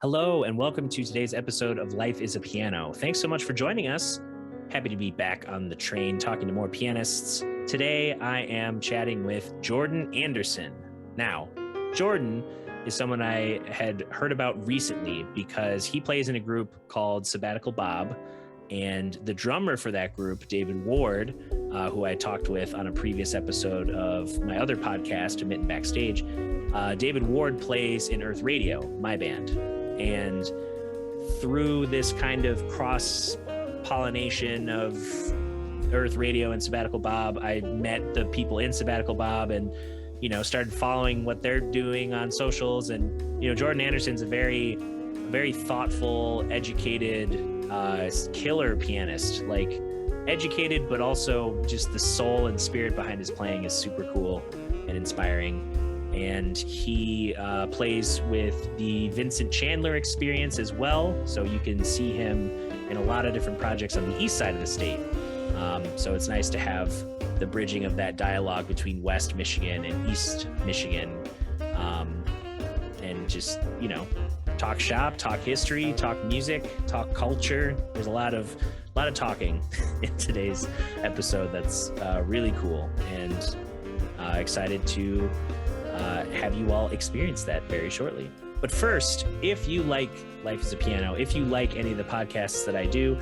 Hello, and welcome to today's episode of Life is a Piano. Thanks so much for joining us. Happy to be back on the train talking to more pianists. Today, I am chatting with Jordan Anderson. Now, Jordan is someone I had heard about recently because he plays in a group called Sabbatical Bob, and the drummer for that group, David Ward, who I talked with on a previous episode of my other podcast, Mitten Backstage, David Ward plays in Earth Radio, my band. And through this kind of cross-pollination of Earth Radio and Sabbatical Bob, I met the people in Sabbatical Bob and, started following what they're doing on socials. And, Jordan Anderson's a very thoughtful, educated, killer pianist, like educated, but also just the soul and spirit behind his playing is super cool and inspiring. And he plays with the Vincent Chandler Experience as well. So you can see him in a lot of different projects on the east side of the state. So it's nice to have the bridging of that dialogue between West Michigan and East Michigan. And just, talk shop, talk history, talk music, talk culture. There's a lot of talking in today's episode that's really cool, and excited to have you all experience that very shortly. But first, if you like Life is a Piano, if you like any of the podcasts that I do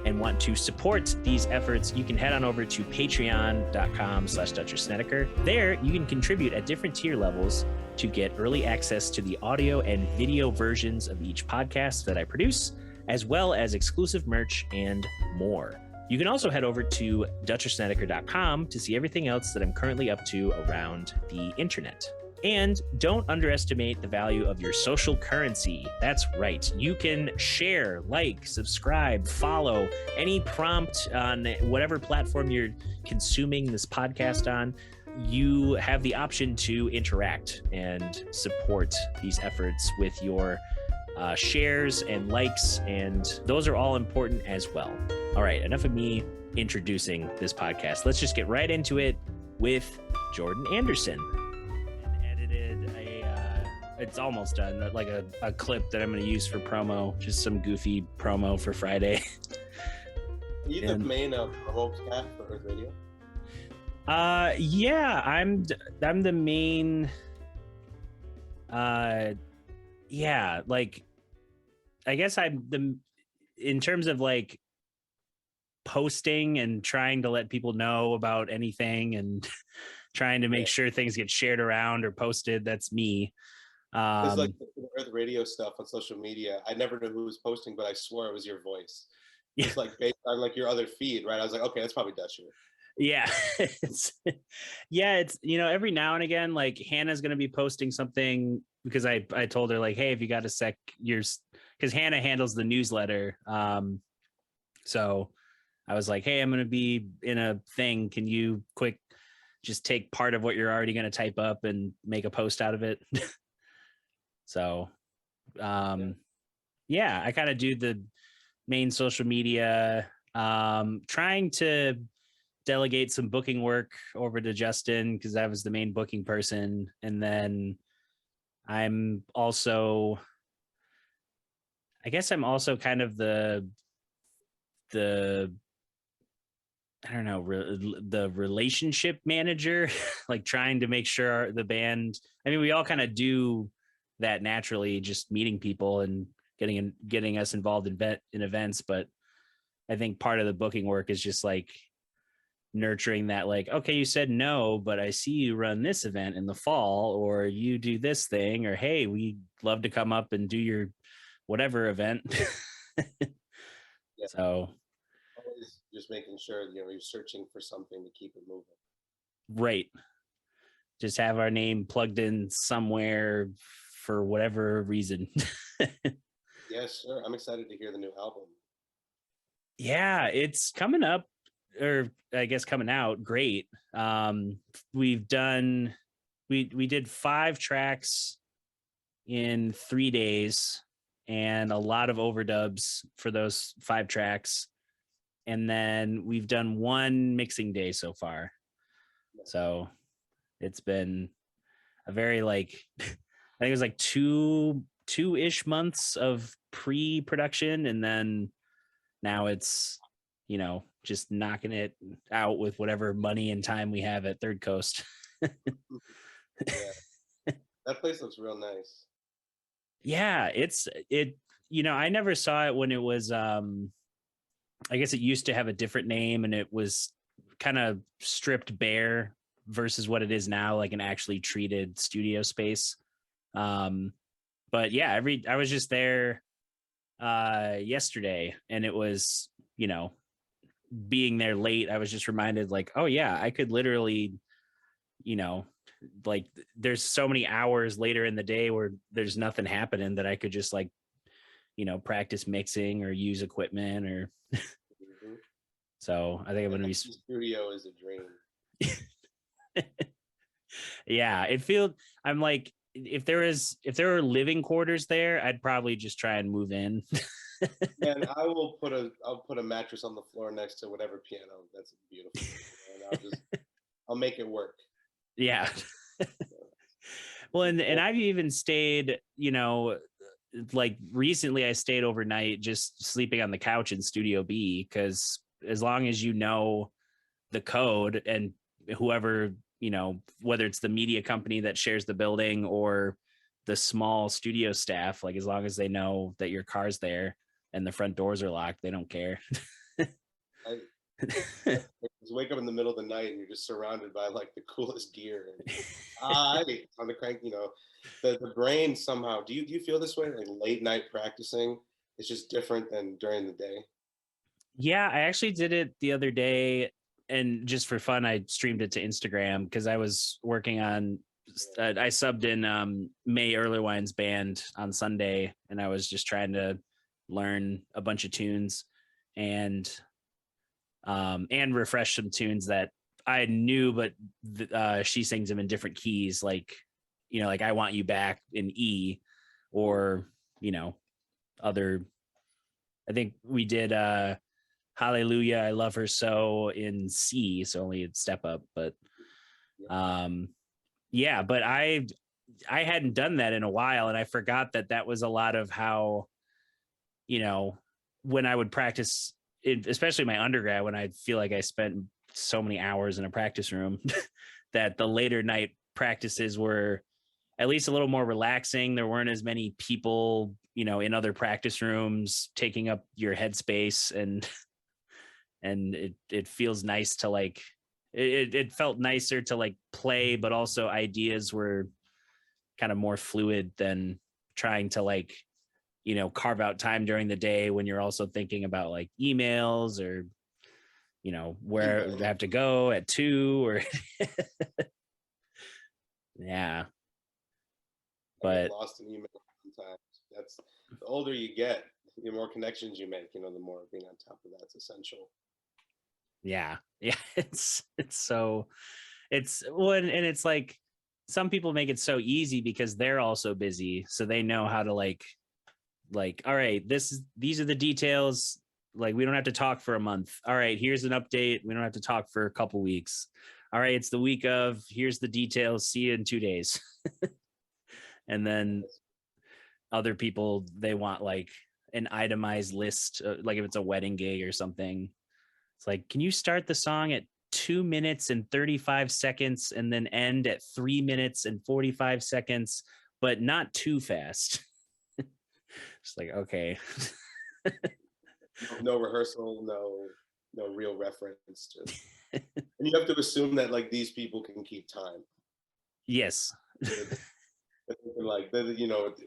and want to support these efforts, you can head on over to patreon.com/Dr. Snedeker. There, you can contribute at different tier levels to get early access to the audio and video versions of each podcast that I produce, as well as exclusive merch and more. You can also head over to DrSnedeker.com to see everything else that I'm currently up to around the internet. And don't underestimate the value of your social currency. That's right. You can share, like, subscribe, follow, any prompt on whatever platform you're consuming this podcast on. You have the option to interact and support these efforts with your shares and likes, and those are all important as well. All right, enough of me introducing this podcast. Let's just get right into it with Jordan Anderson. It's almost done, like a clip that I'm going to use for promo, just some goofy promo for Friday. Are you the main host cat for Earth Radio? Yeah, I'm the main. Yeah, like, I guess in terms of like posting and trying to let people know about anything and trying to make sure things get shared around or posted. That's me. It's like the Earth Radio stuff on social media. I never knew who was posting, but I swore it was your voice. It's like based on like your other feed, right? I was like, okay, that's probably Dutcher. Yeah. it's every now and again, like Hannah's going to be posting something because I told her like, hey, if you got a sec, because Hannah handles the newsletter. So I was like, hey, I'm going to be in a thing. Can you just take part of what you're already going to type up and make a post out of it? So, I kind of do the main social media, trying to delegate some booking work over to Justin because I was the main booking person. And then I'm also kind of the I don't know, the relationship manager, like trying to make sure the band, I mean, we all kind of do that naturally, just meeting people and getting us involved in events. But I think part of the booking work is just like nurturing that, like, okay, you said no, but I see you run this event in the fall, or you do this thing, or hey, we'd love to come up and do your whatever event. Yeah. So always just making sure you're searching for something to keep it moving. Right. Just have our name plugged in somewhere for whatever reason. Yes, sir. I'm excited to hear the new album. Yeah, it's coming up, or I guess coming out. Great. We did 5 tracks in 3 days and a lot of overdubs for those 5 tracks. And then we've done 1 mixing day so far. So it's been a very I think it was like two 2-ish months of pre-production, and then now it's, just knocking it out with whatever money and time we have at Third Coast. Yeah, that place looks real nice. Yeah, I never saw it when it was I guess it used to have a different name, and it was kind of stripped bare versus what it is now, like an actually treated studio space. But yeah, I was just there yesterday, and it was, being there late, I was just reminded, like, oh yeah, I could literally, you know like, there's so many hours later in the day where there's nothing happening that I could just, like, practice mixing or use equipment, or Mhm. so I think I'm And gonna be the studio is a dream. yeah, it feels, I'm like, if there were living quarters there, I'd probably just try and move in. And I'll put a mattress on the floor next to whatever piano. That's beautiful. And I'll make it work. Yeah. Well, and I've even stayed, like, recently I stayed overnight just sleeping on the couch in Studio B, because as long as you know the code, and whoever, whether it's the media company that shares the building or the small studio staff, like, as long as they know that your car's there and the front doors are locked, they don't care. I just wake up in the middle of the night and you're just surrounded by like the coolest gear. And, on the crank, the brain somehow. Do you feel this way? Like late night practicing, it's just different than during the day. Yeah, I actually did it the other day, and just for fun, I streamed it to Instagram because I was working on. I subbed in May Earlywine's band on Sunday, and I was just trying to learn a bunch of tunes, and refresh some tunes that I knew, but she sings them in different keys, like, like I Want You Back in E, or, other. I think we did Hallelujah, I Love Her So in C, so only a step up. But yeah, but I hadn't done that in a while, and I forgot that was a lot of how, when I would practice, especially my undergrad, when I feel like I spent so many hours in a practice room, that the later night practices were at least a little more relaxing. There weren't as many people, in other practice rooms taking up your headspace, and it feels nice to, like, it felt nicer to, like, play, but also ideas were kind of more fluid than trying to, like, carve out time during the day when you're also thinking about, like, emails, or, where I have to go at 2, or yeah. I get But lost in email sometimes. That's the older you get, the more connections you make. The more being on top of that's essential. yeah, it's so, it's one, and it's like, some people make it so easy because they're also busy, so they know how to, like, all right, these are the details, like, we don't have to talk for a month. All right, here's an update, we don't have to talk for a couple weeks. All right, it's the week of, here's the details, see you in 2 days. And then other people, they want, like, an itemized list, like if it's a wedding gig or something. It's like, can you start the song at 2 minutes and 35 seconds and then end at 3 minutes and 45 seconds, but not too fast? Just like, okay. No rehearsal, no real reference to. And you have to assume that like these people can keep time. Yes. Like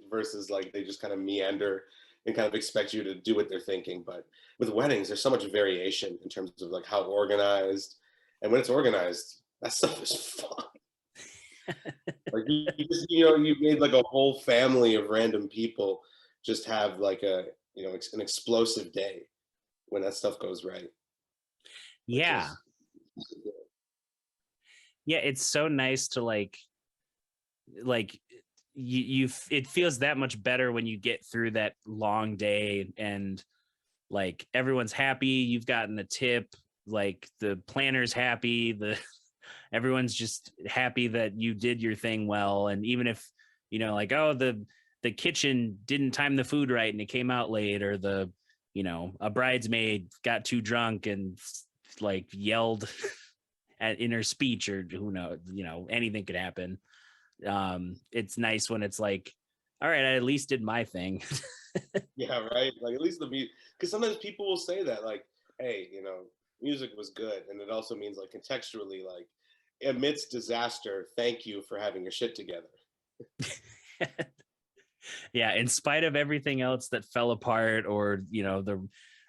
versus like they just kind of meander and kind of expect you to do what they're thinking. But with weddings, there's so much variation in terms of like how organized, and when it's organized, that stuff is fun. Like you just you made like a whole family of random people just have like an explosive day when that stuff goes right. Yeah. Yeah, it's so nice to, like, you it feels that much better when you get through that long day, and, like, everyone's happy, you've gotten a tip, like, the planner's happy, everyone's just happy that you did your thing well. And even if, like, oh, the kitchen didn't time the food right and it came out late, or a bridesmaid got too drunk and like yelled in her speech, or who knows, anything could happen. It's nice when it's like, all right, I at least did my thing. Yeah, right. Like at least the music, because sometimes people will say that, like, hey, music was good, and it also means like contextually, like amidst disaster, thank you for having your shit together. Yeah, in spite of everything else that fell apart, or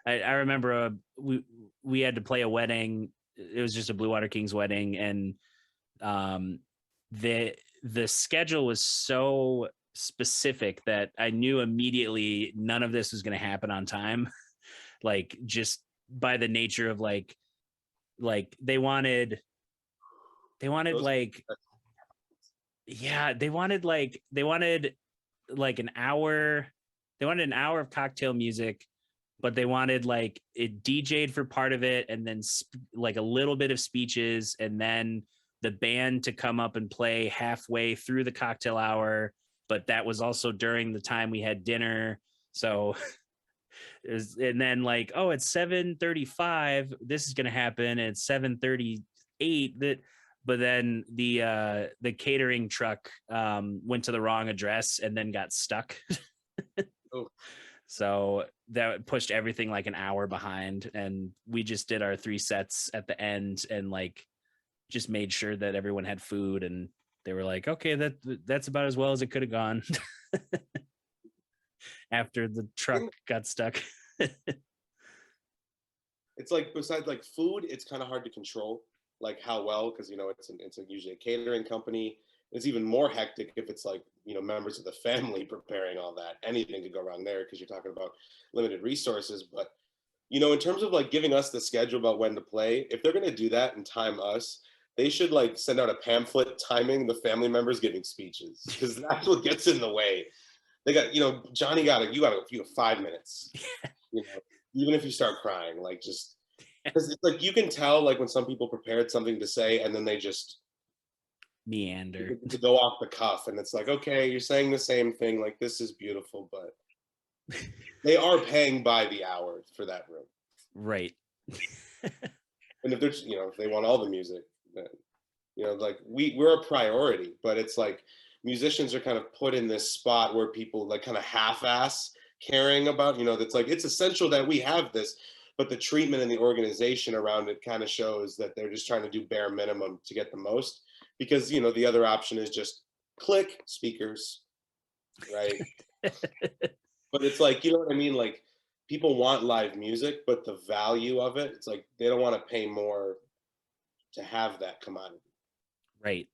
I remember we had to play a wedding. It was just a Blue Water Kings wedding, and um, the schedule was so specific that I knew immediately none of this was going to happen on time. Like, just by the nature of like they wanted Those, like, yeah, they wanted like an hour. They wanted an hour of cocktail music, but they wanted like it DJ'd for part of it, and then like a little bit of speeches, and then the band to come up and play halfway through the cocktail hour. But that was also during the time we had dinner. So and then like, oh, it's 7:35. This is gonna happen at 7:38. But then the catering truck went to the wrong address and then got stuck. oh, So that pushed everything like an hour behind, and we just did our 3 sets at the end and like just made sure that everyone had food, and they were like, okay, that's about as well as it could have gone. After the truck got stuck. it's like besides like food, it's kind of hard to control like how well, because it's usually a catering company. It's even more hectic if it's like members of the family preparing all that. Anything could go wrong there because you're talking about limited resources. But in terms of like giving us the schedule about when to play, if they're going to do that and time us, they should like send out a pamphlet timing the family members giving speeches, because that's what gets in the way. They got, Johnny you got 5 minutes, even if you start crying, like just because it's like you can tell like when some people prepared something to say and then they just meander to go off the cuff, and it's like, okay, you're saying the same thing, like this is beautiful, but they are paying by the hour for that room, right? and if they're if they want all the music, then like we're a priority, but it's like musicians are kind of put in this spot where people like kind of half-ass caring about that's like it's essential that we have this, but the treatment and the organization around it kind of shows that they're just trying to do bare minimum to get the most, because the other option is just click speakers, right? But it's like, what I mean, like people want live music, but the value of it, it's like they don't want to pay more to have that commodity. Right.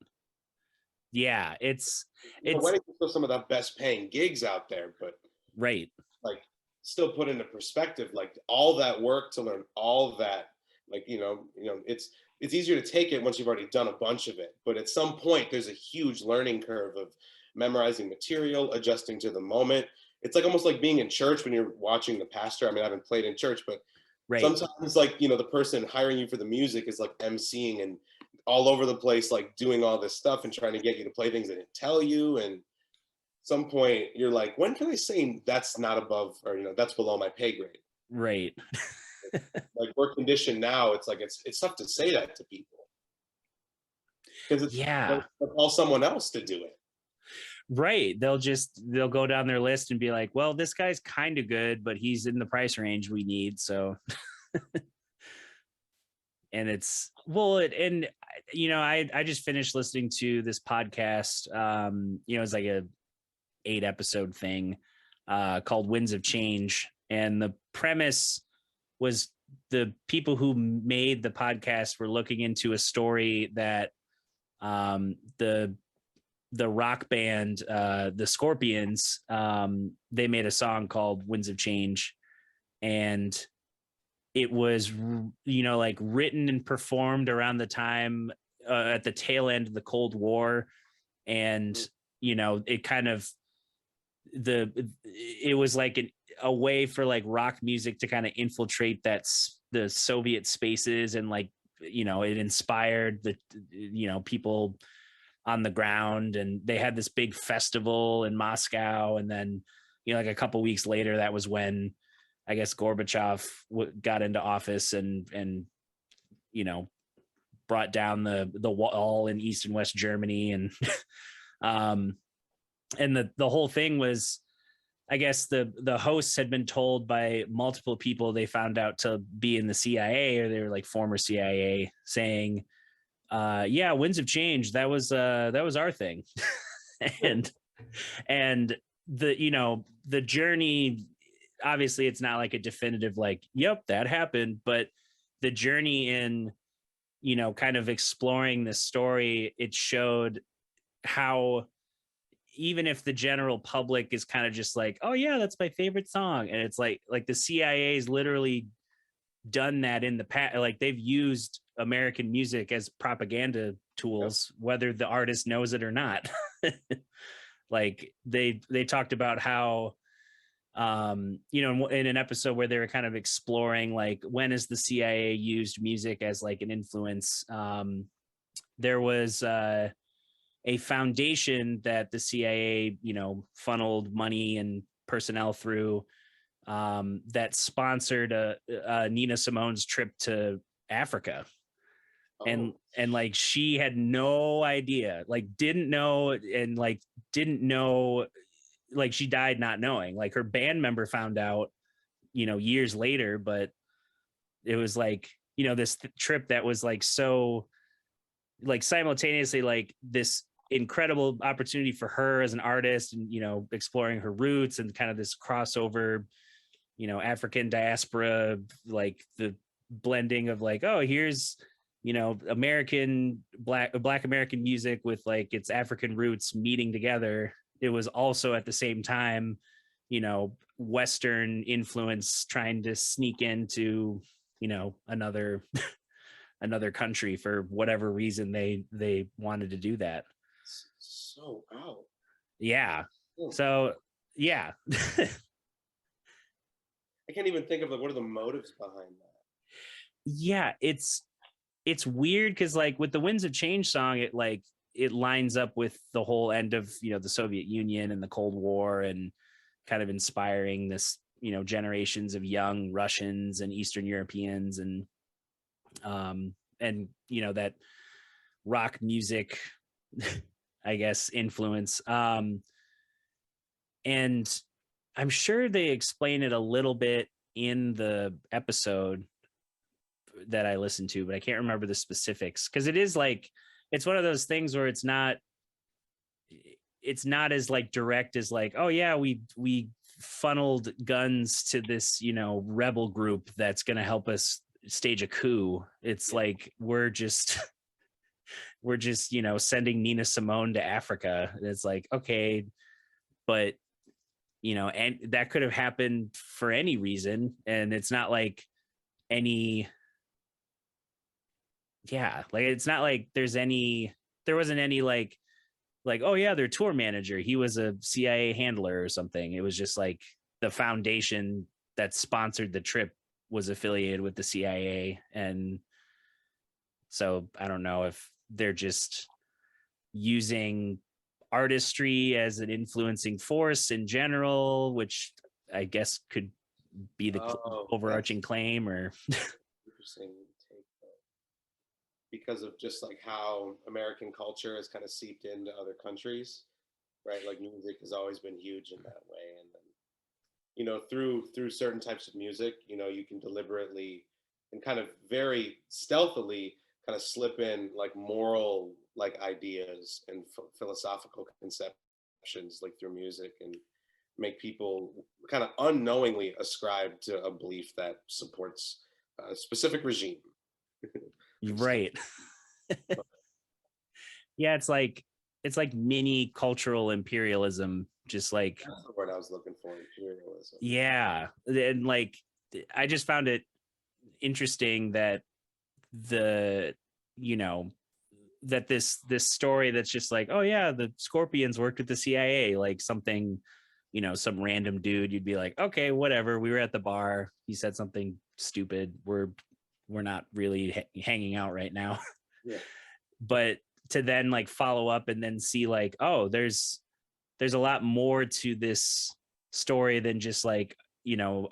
Yeah, it's weddings are still some of the best paying gigs out there, but right. like still put into perspective, like all that work to learn all that, like it's easier to take it once you've already done a bunch of it, but at some point there's a huge learning curve of memorizing material, adjusting to the moment. It's like almost like being in church when you're watching the pastor. I mean, I haven't played in church, but right. Sometimes like the person hiring you for the music is like emceeing and all over the place, like doing all this stuff and trying to get you to play things they didn't tell you. And some point you're like, when can I say that's not above, or that's below my pay grade? Right. Like we're conditioned now, it's like it's tough to say that to people, because it's they'll call someone else to do it. Right. They'll go down their list and be like, well, this guy's kind of good, but he's in the price range we need. So and it's and I just finished listening to this podcast. It's like a 8-episode thing called Winds of Change. And the premise was the people who made the podcast were looking into a story that the rock band, the Scorpions, they made a song called Winds of Change. And it was, like written and performed around the time at the tail end of the Cold War. And, it kind of, it was like a way for like rock music to kind of infiltrate the Soviet spaces, and like, it inspired the, people on the ground, and they had this big festival in Moscow. And then, like a couple weeks later, that was when I guess Gorbachev got into office and brought down the wall in East and West Germany. And and the whole thing was, I guess the hosts had been told by multiple people they found out to be in the CIA, or they were like former CIA, saying, yeah, winds of change, that was our thing. and the journey, obviously it's not like a definitive like, yep, that happened, but the journey in kind of exploring this story, it showed how even if the general public is kind of just like, oh yeah, that's my favorite song, and it's like the CIA's literally done that in the past. Like they've used American music as propaganda tools, whether the artist knows it or not. Like they talked about how in an episode where they were kind of exploring like, when has the CIA used music as like an influence, there was a foundation that the CIA funneled money and personnel through, that sponsored Nina Simone's trip to Africa. And like she had no idea, like didn't know, like she died not knowing. Like her band member found out years later, but it was like this trip that was like so like simultaneously like this incredible opportunity for her as an artist, and exploring her roots, and kind of this crossover African diaspora, like the blending of like, oh, here's American black American music with like its African roots meeting together. It was also at the same time Western influence trying to sneak into another another country for whatever reason they wanted to do that. So out. Yeah. So yeah. I can't even think of like, what are the motives behind that? Yeah, it's weird because like with the Winds of Change song, it lines up with the whole end of the Soviet Union and the Cold War, and kind of inspiring this generations of young Russians and Eastern Europeans, and that rock music I guess influence, and I'm sure they explain it a little bit in the episode that I listened to, but I can't remember the specifics, because it is like, it's one of those things where it's not as like direct as like, oh yeah, we funneled guns to this rebel group that's going to help us stage a coup. It's like we're just sending Nina Simone to Africa. And it's like, okay, but and that could have happened for any reason, and it's not like any, yeah, like it's not like there wasn't any like oh yeah, their tour manager, he was a CIA handler or something. It was just like the foundation that sponsored the trip was affiliated with the CIA. And so I don't know if they're just using artistry as an influencing force in general, which I guess could be the overarching claim, or interesting take, because of just like how American culture has kind of seeped into other countries, right? Like music has always been huge in that way, and then through certain types of music, you can deliberately and kind of very stealthily kind of slip in like moral like ideas and philosophical conceptions like through music, and make people kind of unknowingly ascribe to a belief that supports a specific regime. Right. Yeah, it's like mini cultural imperialism, just like, that's the word I was looking for, imperialism. Yeah. And like I just found it interesting that that this story that's just like, oh yeah, the Scorpions worked with the CIA, like something, some random dude, you'd be like, okay, whatever, we were at the bar, he said something stupid, we're not really hanging out right now. Yeah. But to then like follow up and then see like, oh, there's a lot more to this story than just like, you know,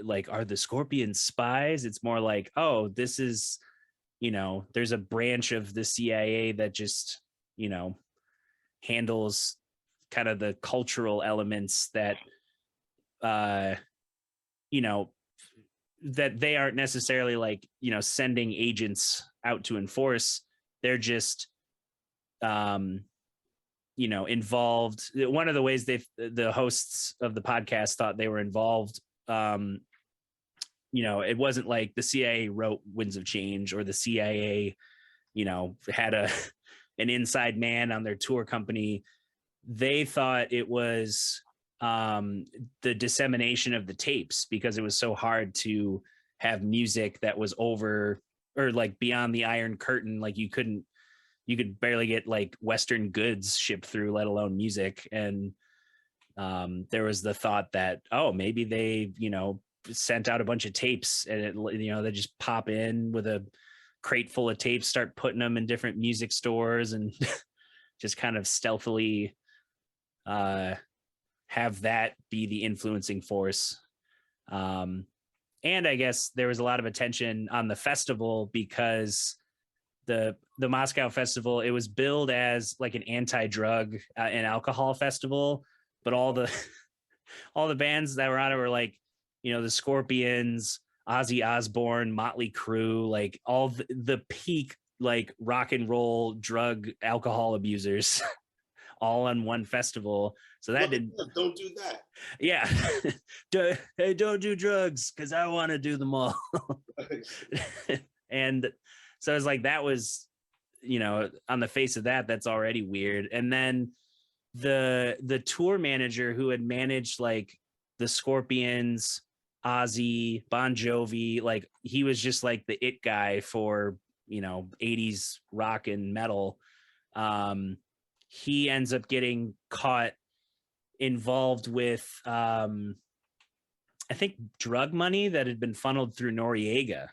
like, are the Scorpions spies? It's more like, oh, this is, you know, there's a branch of the CIA that just, you know, handles kind of the cultural elements that, you know, that they aren't necessarily like, you know, sending agents out to enforce. They're just, you know, involved. One of the ways the hosts of the podcast thought they were involved, you know, it wasn't like the CIA wrote Winds of Change or the CIA, you know, had an inside man on their tour company. They thought it was the dissemination of the tapes, because it was so hard to have music that was over or like beyond the Iron Curtain. Like you could barely get like Western goods shipped through, let alone music. And there was the thought that, oh, maybe they, you know, sent out a bunch of tapes and it, you know, they just pop in with a crate full of tapes, start putting them in different music stores and just kind of stealthily have that be the influencing force. And I guess there was a lot of attention on the festival because the Moscow festival, it was billed as like an anti-drug and alcohol festival, but all the all the bands that were on it were like, you know, the Scorpions, Ozzy Osbourne, Motley Crue, like all the peak like rock and roll drug alcohol abusers all on one festival. So that don't do that. Yeah. Hey, don't do drugs because I want to do them all. And so it's like, that was, you know, on the face of that, that's already weird. And then the tour manager who had managed like the Scorpions, Ozzy, Bon Jovi, like he was just like the it guy for, you know, 80s rock and metal. He ends up getting caught involved with I think drug money that had been funneled through Noriega.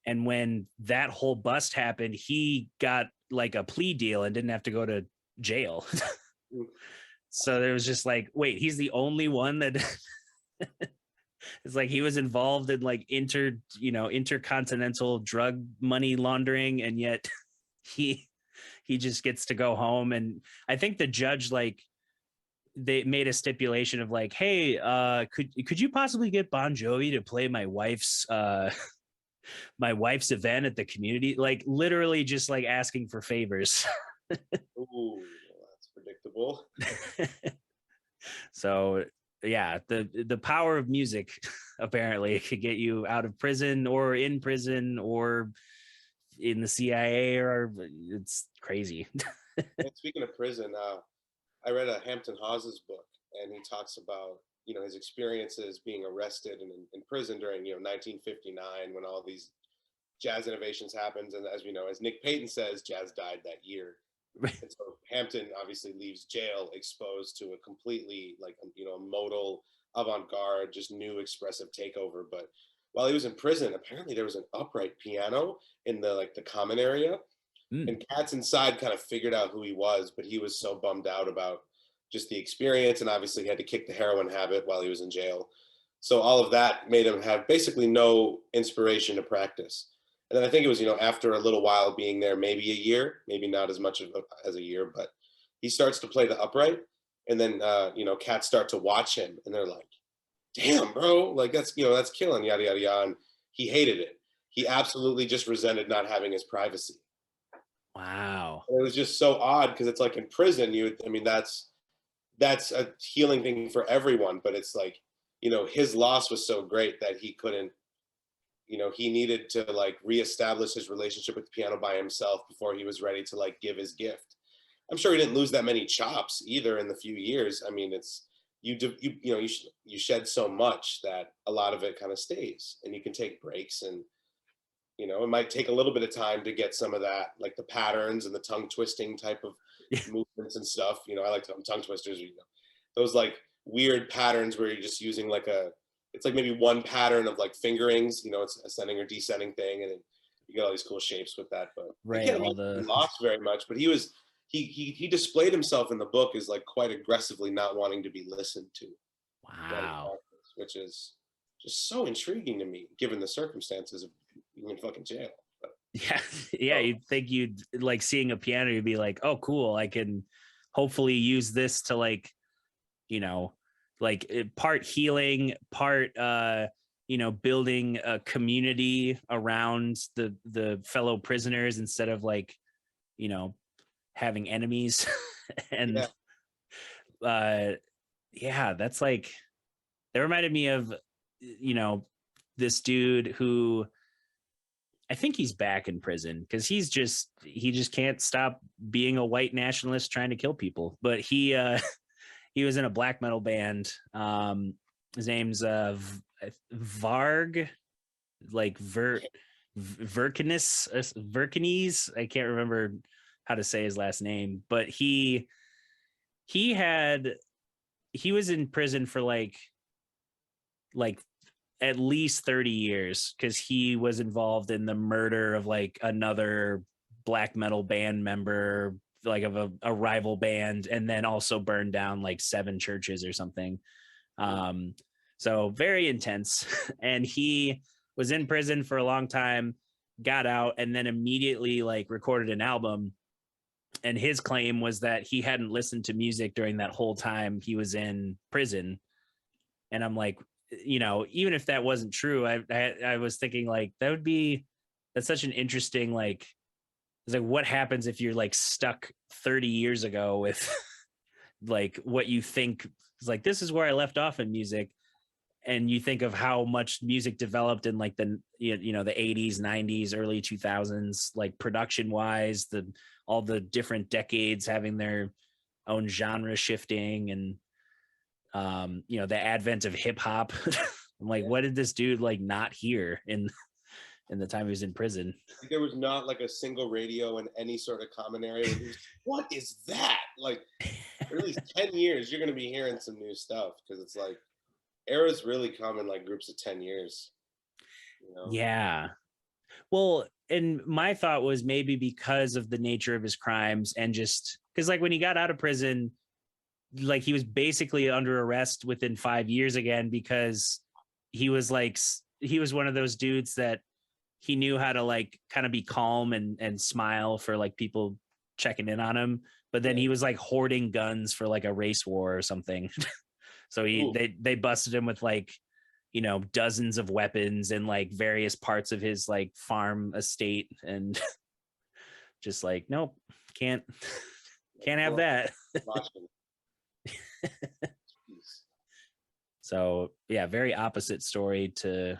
And when that whole bust happened, he got like a plea deal and didn't have to go to jail. So there was just like, wait, he's the only one that it's like he was involved in like intercontinental drug money laundering, and yet he just gets to go home. And I think the judge, like, they made a stipulation of like, hey, could you possibly get Bon Jovi to play my wife's event at the community? Like literally just like asking for favors. Ooh, that's predictable. So yeah, the power of music apparently could get you out of prison or in prison or in the CIA, or it's crazy. And speaking of prison, I read a Hampton Hawes's book, and he talks about, you know, his experiences being arrested and in prison during, you know, 1959, when all these jazz innovations happened. And as we know, as Nick Payton says, jazz died that year. And so Hampton obviously leaves jail exposed to a completely like, you know, modal avant-garde, just new expressive takeover. But while he was in prison, apparently there was an upright piano in the like the common area. And cats inside kind of figured out who he was, but he was so bummed out about just the experience, and obviously he had to kick the heroin habit while he was in jail. So all of that made him have basically no inspiration to practice. And then I think it was, you know, after a little while being there, maybe a year, maybe not as much as a year, but he starts to play the upright. And then, you know, cats start to watch him and they're like, damn, bro, like that's, you know, that's killing, yada, yada, yada. And he hated it. He absolutely just resented not having his privacy. Wow. And it was just so odd because it's like in prison, I mean, that's a healing thing for everyone, but it's like, you know, his loss was so great that he couldn't, you know, he needed to like reestablish his relationship with the piano by himself before he was ready to like give his gift. I'm sure he didn't lose that many chops either in the few years. I mean, it's, you know, you shed so much that a lot of it kind of stays, and you can take breaks, and you know, it might take a little bit of time to get some of that, like the patterns and the tongue twisting type of movements and stuff. You know, I like tongue twisters, you know, those like weird patterns where you're just using like it's like maybe one pattern of like fingerings, you know, it's ascending or descending thing. And you get all these cool shapes with that. But I Right, can't all imagine he the lost very much. But he displayed himself in the book as like quite aggressively not wanting to be listened to, like, wow. which is just so intriguing to me, given the circumstances of being in fucking jail. But, Yeah, yeah. oh, You'd think you'd like seeing a piano, you'd be like, oh, cool. I can hopefully use this to like, you know, like part healing, part building a community around the fellow prisoners instead of like, you know, having enemies. yeah, And uh yeah, that's like that reminded me of you know, this dude who I think he's back in prison because he just can't stop being a white nationalist trying to kill people. But he was in a black metal band. His name's Varg, like Verkinese. I can't remember how to say his last name, but he had he was in prison for like at least 30 years because he was involved in the murder of like another black metal band member, like of a rival band, and then also burned down like 7 churches or something. um so very intense. And he was in prison for a long time, got out, and then immediately like recorded an album. And his claim was that he hadn't listened to music during that whole time he was in prison. And I'm like, even if that wasn't true, I was thinking like that's such an interesting like it's like what happens if you're like stuck 30 years ago with like what you think is like this is where I left off in music, and you think of how much music developed in like the 80s, 90s, early 2000s, like production wise, the all the different decades having their own genre shifting, and the advent of hip hop. I'm like, yeah. what did this dude like not hear in the time he was in prison? Like, there was not like a single radio in any sort of common area where he was, what is that? Like, for at least 10 years, you're going to be hearing some new stuff because it's like eras really come in like groups of 10 years, you know? Yeah. Well, and my thought was maybe because of the nature of his crimes and just because like when he got out of prison, like he was basically under arrest within 5 years again because he was one of those dudes that he knew how to like kind of be calm and smile for like people checking in on him, but then Yeah. he was like hoarding guns for like a race war or something. So Ooh, they busted him with like dozens of weapons in like various parts of his like farm estate, and just like nope, can't can't have well, that. watching. So yeah, very opposite story to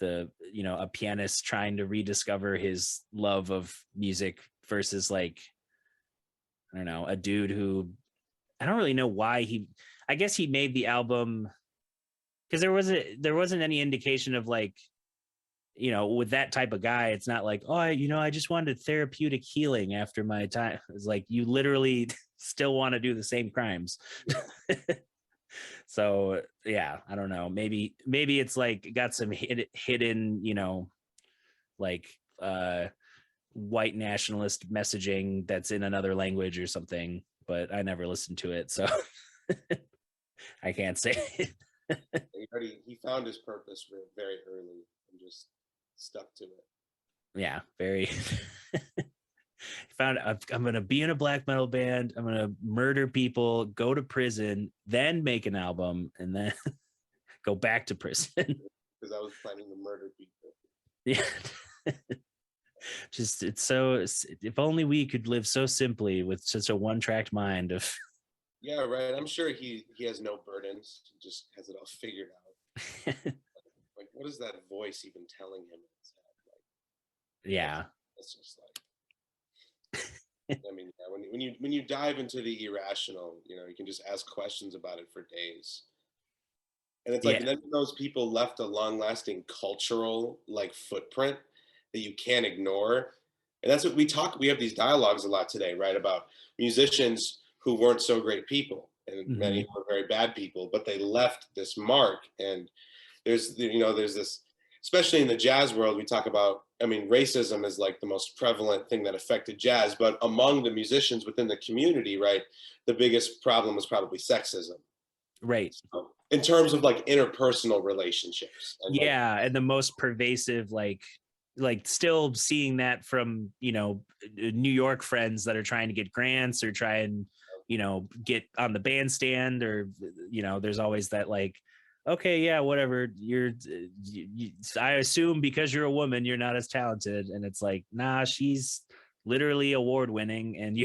a pianist trying to rediscover his love of music versus like I don't know, a dude who I don't really know why I guess he made the album because there wasn't any indication of like with that type of guy. It's not like, oh, I just wanted therapeutic healing after my time. It's like you literally still want to do the same crimes. Yeah. So yeah, I don't know, maybe it's like got some hidden like white nationalist messaging that's in another language or something, but I never listened to it, so I can't say. He found his purpose very early and just stuck to it. Yeah, very. Found I'm gonna be in a black metal band, I'm gonna murder people, go to prison, then make an album, and then go back to prison. Because I was planning to murder people. Yeah. Just if only we could live so simply with such a one-tracked mind of Yeah, right. I'm sure he has no burdens. He just has it all figured out. Like, what is that voice even telling him in his head? Like, yeah. it's just like, I mean, yeah, when you dive into the irrational, you can just ask questions about it for days. And it's like, Yeah. and then those people left a long-lasting cultural like footprint that you can't ignore. And that's what we have these dialogues a lot today, right? About musicians who weren't so great people, and Mm-hmm. many were very bad people, but they left this mark. And there's this especially in the jazz world, we talk about, I mean, racism is like the most prevalent thing that affected jazz, but among the musicians within the community, right, the biggest problem was probably sexism. Right. So, in terms of like interpersonal relationships. And like, Yeah, and the most pervasive, like still seeing that from, you know, New York friends that are trying to get grants or try and, you know, get on the bandstand, or, you know, there's always that like, okay, yeah, whatever, I assume because you're a woman you're not as talented, and it's like, nah, she's literally award winning, and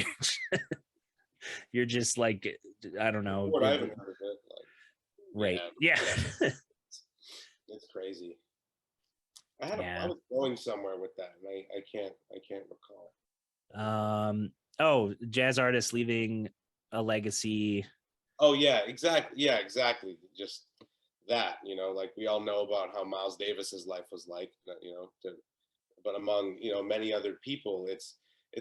you're just like, I don't know, what I haven't heard of it. Like, right? Yeah. It's crazy. I Yeah. was going somewhere with that, and I can't recall. Oh, jazz artists leaving a legacy. Oh yeah, exactly. Yeah, exactly. Just that, you know, like we all know about how Miles Davis's life was like, you know, but among, you know, many other people, it's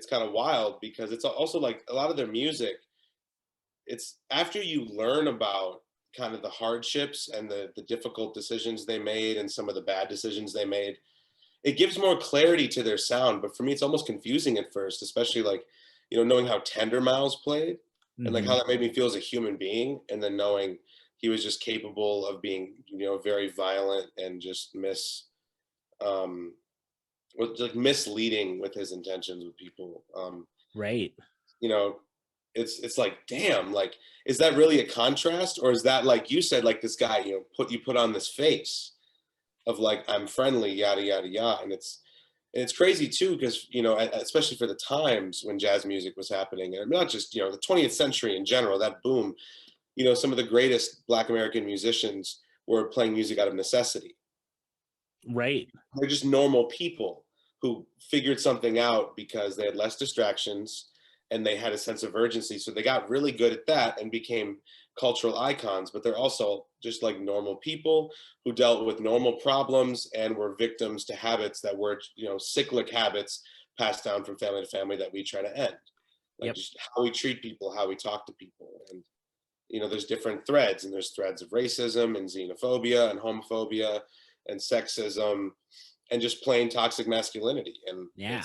kind of wild because it's also like a lot of their music, it's after you learn about kind of the hardships and the difficult decisions they made and some of the bad decisions they made, it gives more clarity to their sound. But for me, it's almost confusing at first, especially like, you know, knowing how tender Miles played and like Mm-hmm. how that made me feel as a human being, and then knowing he was just capable of being, you know, very violent and just um like misleading with his intentions with people. Right. You know, it's like, damn, like, is that really a contrast, or is that, like you said, like this guy, you know, put on this face of like, I'm friendly, yada yada yada. And it's crazy too, because, you know, especially for the times when jazz music was happening, and not just, you know, the 20th century in general, that boom, you know, some of the greatest Black American musicians were playing music out of necessity. Right. They're just normal people who figured something out because they had less distractions and they had a sense of urgency. So they got really good at that and became cultural icons, but they're also just like normal people who dealt with normal problems and were victims to habits that were, you know, cyclic habits passed down from family to family that we try to end. Like Yep. just how we treat people, how we talk to people. And, you know, there's different threads, and there's threads of racism and xenophobia and homophobia and sexism and just plain toxic masculinity. And Yeah.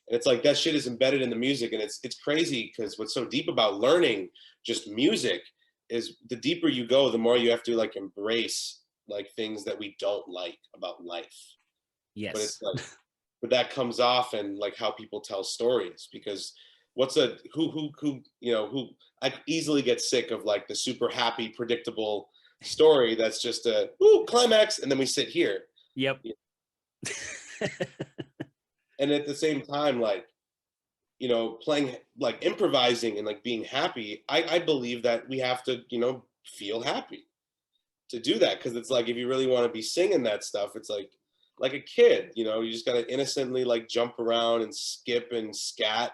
it's like that shit is embedded in the music, and it's crazy because what's so deep about learning just music is the deeper you go, the more you have to like embrace like things that we don't like about life. But it's Yes. like, but that comes off in like how people tell stories, because what's a who you know, who I easily get sick of like the super happy predictable story that's just a ooh climax and then we sit here. Yep. And at the same time, like, you know, playing, like improvising and like being happy, I believe that we have to, you know, feel happy to do that, because it's like if you really want to be singing that stuff, it's like a kid, you know, you just gotta innocently like jump around and skip and scat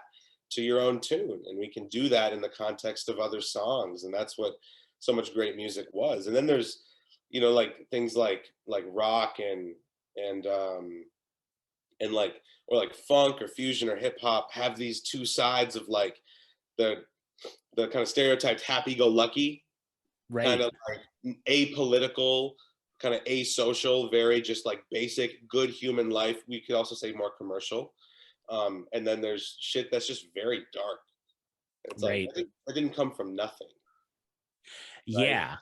to your own tune, and we can do that in the context of other songs, and that's what so much great music was. And then there's, you know, like things like rock and and like, or like funk or fusion or hip hop have these two sides of like the kind of stereotyped happy-go-lucky, kind Right. of like apolitical, kind of asocial, very just like basic good human life. We could also say more commercial. And then there's shit that's just very dark. It's like Right. I didn't come from nothing, right? Yeah.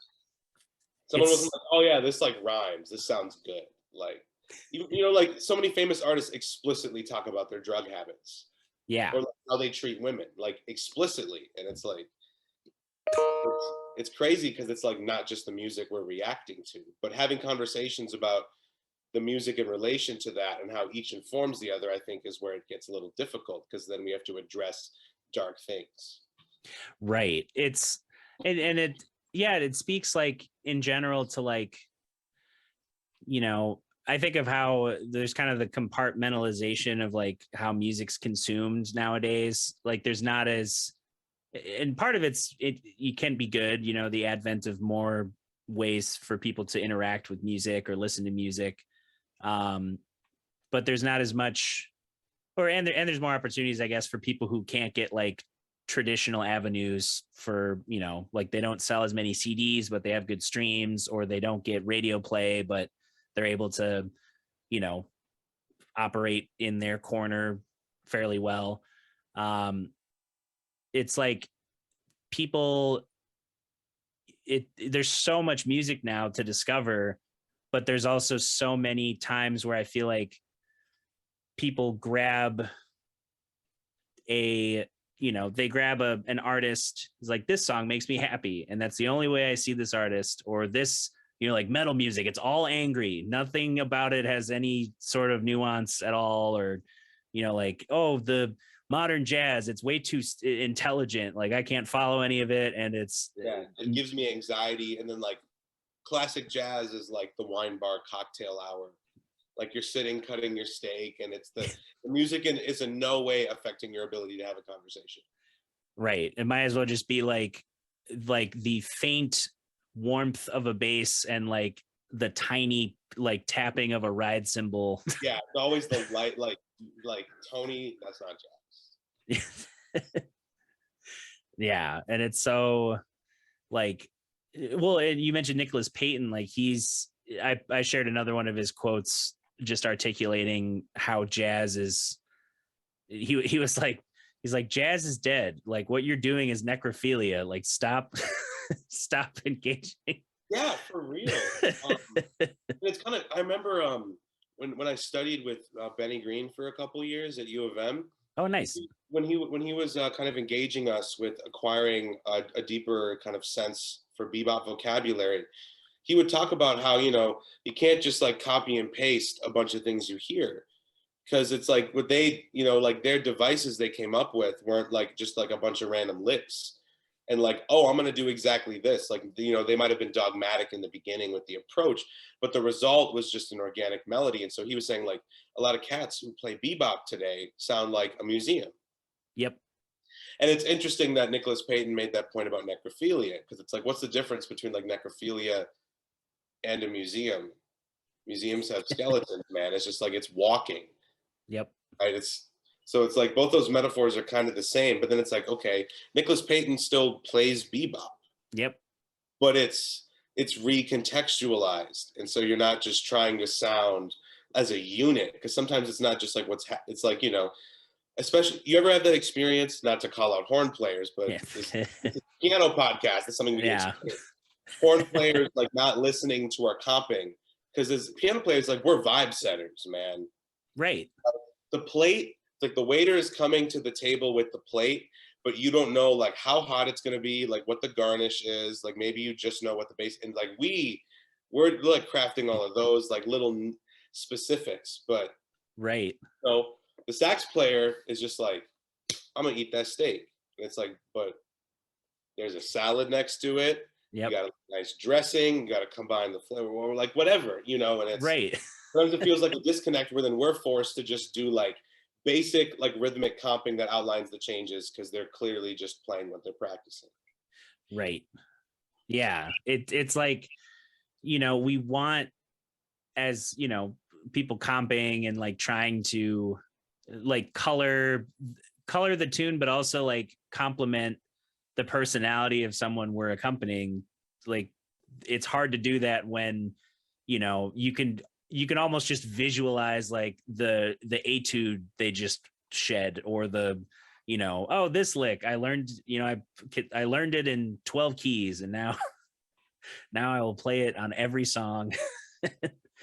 Someone wasn't It's like, oh yeah, this like rhymes, this sounds good. Like, you know, like so many famous artists explicitly talk about their drug habits yeah. or like how they treat women, like explicitly, and it's like it's crazy because it's like not just the music we're reacting to, but having conversations about the music in relation to that and how each informs the other, I think is where it gets a little difficult, because then we have to address dark things. Right. And it, yeah, it speaks like in general to like, you know, I think of how there's kind of the compartmentalization of like how music's consumed nowadays. Like there's not as, and part of it can be good, you know, the advent of more ways for people to interact with music or listen to music. Um, but there's not as much, and there's more opportunities, I guess, for people who can't get like traditional avenues for, you know, like they don't sell as many CDs, but they have good streams, or they don't get radio play, but they're able to, you know, operate in their corner fairly well. It's like people, there's so much music now to discover, but there's also so many times where I feel like people grab they grab an artist who's like, this song makes me happy, and that's the only way I see this artist. Or this, like metal music, it's all angry, nothing about it has any sort of nuance at all. Or like, oh, the modern jazz, it's way too intelligent, like I can't follow any of it, and it gives me anxiety. And then like classic jazz is like the wine bar cocktail hour, like you're sitting cutting your steak, and it's the music is in no way affecting your ability to have a conversation. Right. It might as well just be like the faint warmth of a bass and like the tiny like tapping of a ride cymbal. Yeah, it's always the light, like Tony, that's not jazz. Yeah, and it's so like, well, and you mentioned Nicholas Payton, like I shared another one of his quotes just articulating how jazz is, he was like, he's like, jazz is dead, like what you're doing is necrophilia, like stop stop engaging. Yeah, for real. It's kind of, I remember when I studied with Benny Green for a couple years at U of M. Oh, nice. When he was kind of engaging us with acquiring a deeper kind of sense for bebop vocabulary, he would talk about how, you can't just like copy and paste a bunch of things you hear, because it's like what they, like their devices they came up with weren't like just like a bunch of random licks and like, oh, I'm going to do exactly this. Like, they might have been dogmatic in the beginning with the approach, but the result was just an organic melody. And so he was saying like a lot of cats who play bebop today sound like a museum. Yep. And it's interesting that Nicholas Payton made that point about necrophilia, because it's like, what's the difference between like necrophilia and a museum? Museums have skeletons, man. It's just like, it's walking. Yep. Right. So it's like both those metaphors are kind of the same, but then it's like, okay, Nicholas Payton still plays bebop. Yep. But it's recontextualized. And so you're not just trying to sound as a unit, because sometimes it's not just like it's like, especially, you ever have that experience, not to call out horn players, but yeah. this piano podcast is something we do. Yeah. Horn players like not listening to our comping, because as piano players, like we're vibe setters, man. Right. The plate, like the waiter is coming to the table with the plate, but you don't know like how hot it's going to be, like what the garnish is, like maybe you just know what the base, and like we're like crafting all of those like little specifics. But right, so the sax player is just like, I'm gonna eat that steak, and it's like, but there's a salad next to it. Yep. You got a nice dressing, you got to combine the flavor, or like whatever, and it's right. Sometimes it feels like a disconnect where then we're forced to just do like basic like rhythmic comping that outlines the changes, because they're clearly just playing what they're practicing. Right. Yeah. It's like, we want, as people comping and like trying to like color the tune, but also like complement the personality of someone we're accompanying. Like, it's hard to do that when you can almost just visualize like the etude they just shed, or the oh, this lick I learned, I learned it in 12 keys, and now I will play it on every song.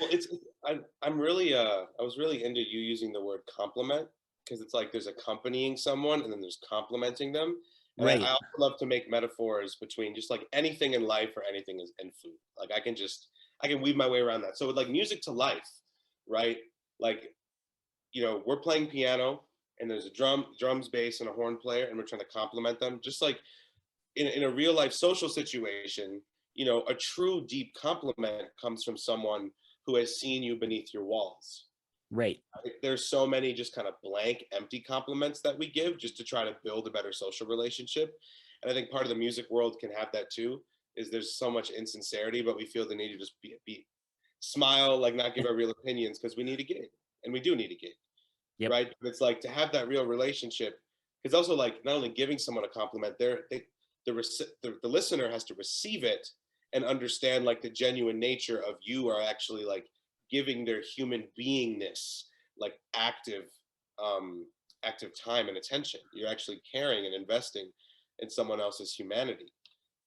Well, I'm really I was really into you using the word compliment, because it's like there's accompanying someone and then there's complimenting them. And Right. I also love to make metaphors between just like anything in life or anything in food. Like I can weave my way around that. So with like music to life, right? Like, we're playing piano and there's a drums, bass, and a horn player, and we're trying to complement them. Just like in a real life social situation, a true deep compliment comes from someone who has seen you beneath your walls. Right. There's so many just kind of blank, empty compliments that we give just to try to build a better social relationship. And I think part of the music world can have that too, is there's so much insincerity, but we feel the need to just be smile, like not give our real opinions, because we need a gig, and we do need a gig. Yep. Right? But it's like to have that real relationship, it's also like not only giving someone a compliment, the listener has to receive it and understand like the genuine nature of you are actually like giving their human beingness like active time and attention. You're actually caring and investing in someone else's humanity.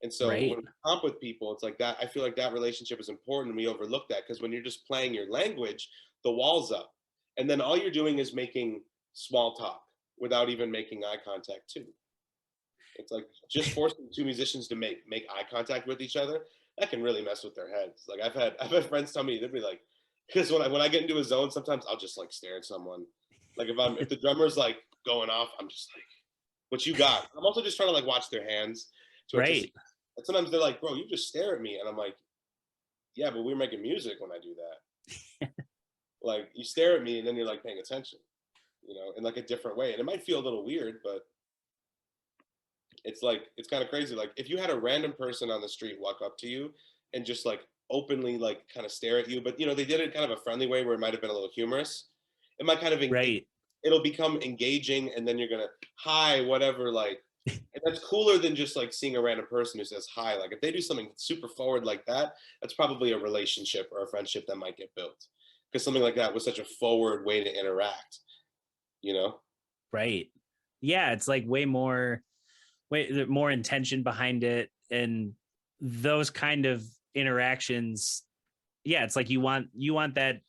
And so when Right. we comp with people, it's like that. I feel like that relationship is important. And we overlook that because when you're just playing your language, the wall's up. And then all you're doing is making small talk without even making eye contact too. It's like just forcing two musicians to make eye contact with each other. That can really mess with their heads. Like I've had friends tell me, they'd be like, because when I get into a zone, sometimes I'll just like stare at someone. Like if the drummer's like going off, I'm just like, what you got? I'm also just trying to like watch their hands to Right. artistic. And sometimes they're like, bro, you just stare at me, and I'm like, yeah, but we're making music when I do that. Like you stare at me, and then you're like paying attention, in like a different way, and it might feel a little weird, but it's like it's kind of crazy. Like if you had a random person on the street walk up to you and just like openly like kind of stare at you, but they did it kind of a friendly way where it might have been a little humorous. It might kind of Right. it'll become engaging, and then you're gonna hi whatever like, and that's cooler than just like seeing a random person who says hi. Like if they do something super forward like that, that's probably a relationship or a friendship that might get built because something like that was such a forward way to interact. You know? Right. Yeah, it's like way more intention behind it, and those kind of interactions. Yeah, it's like you want that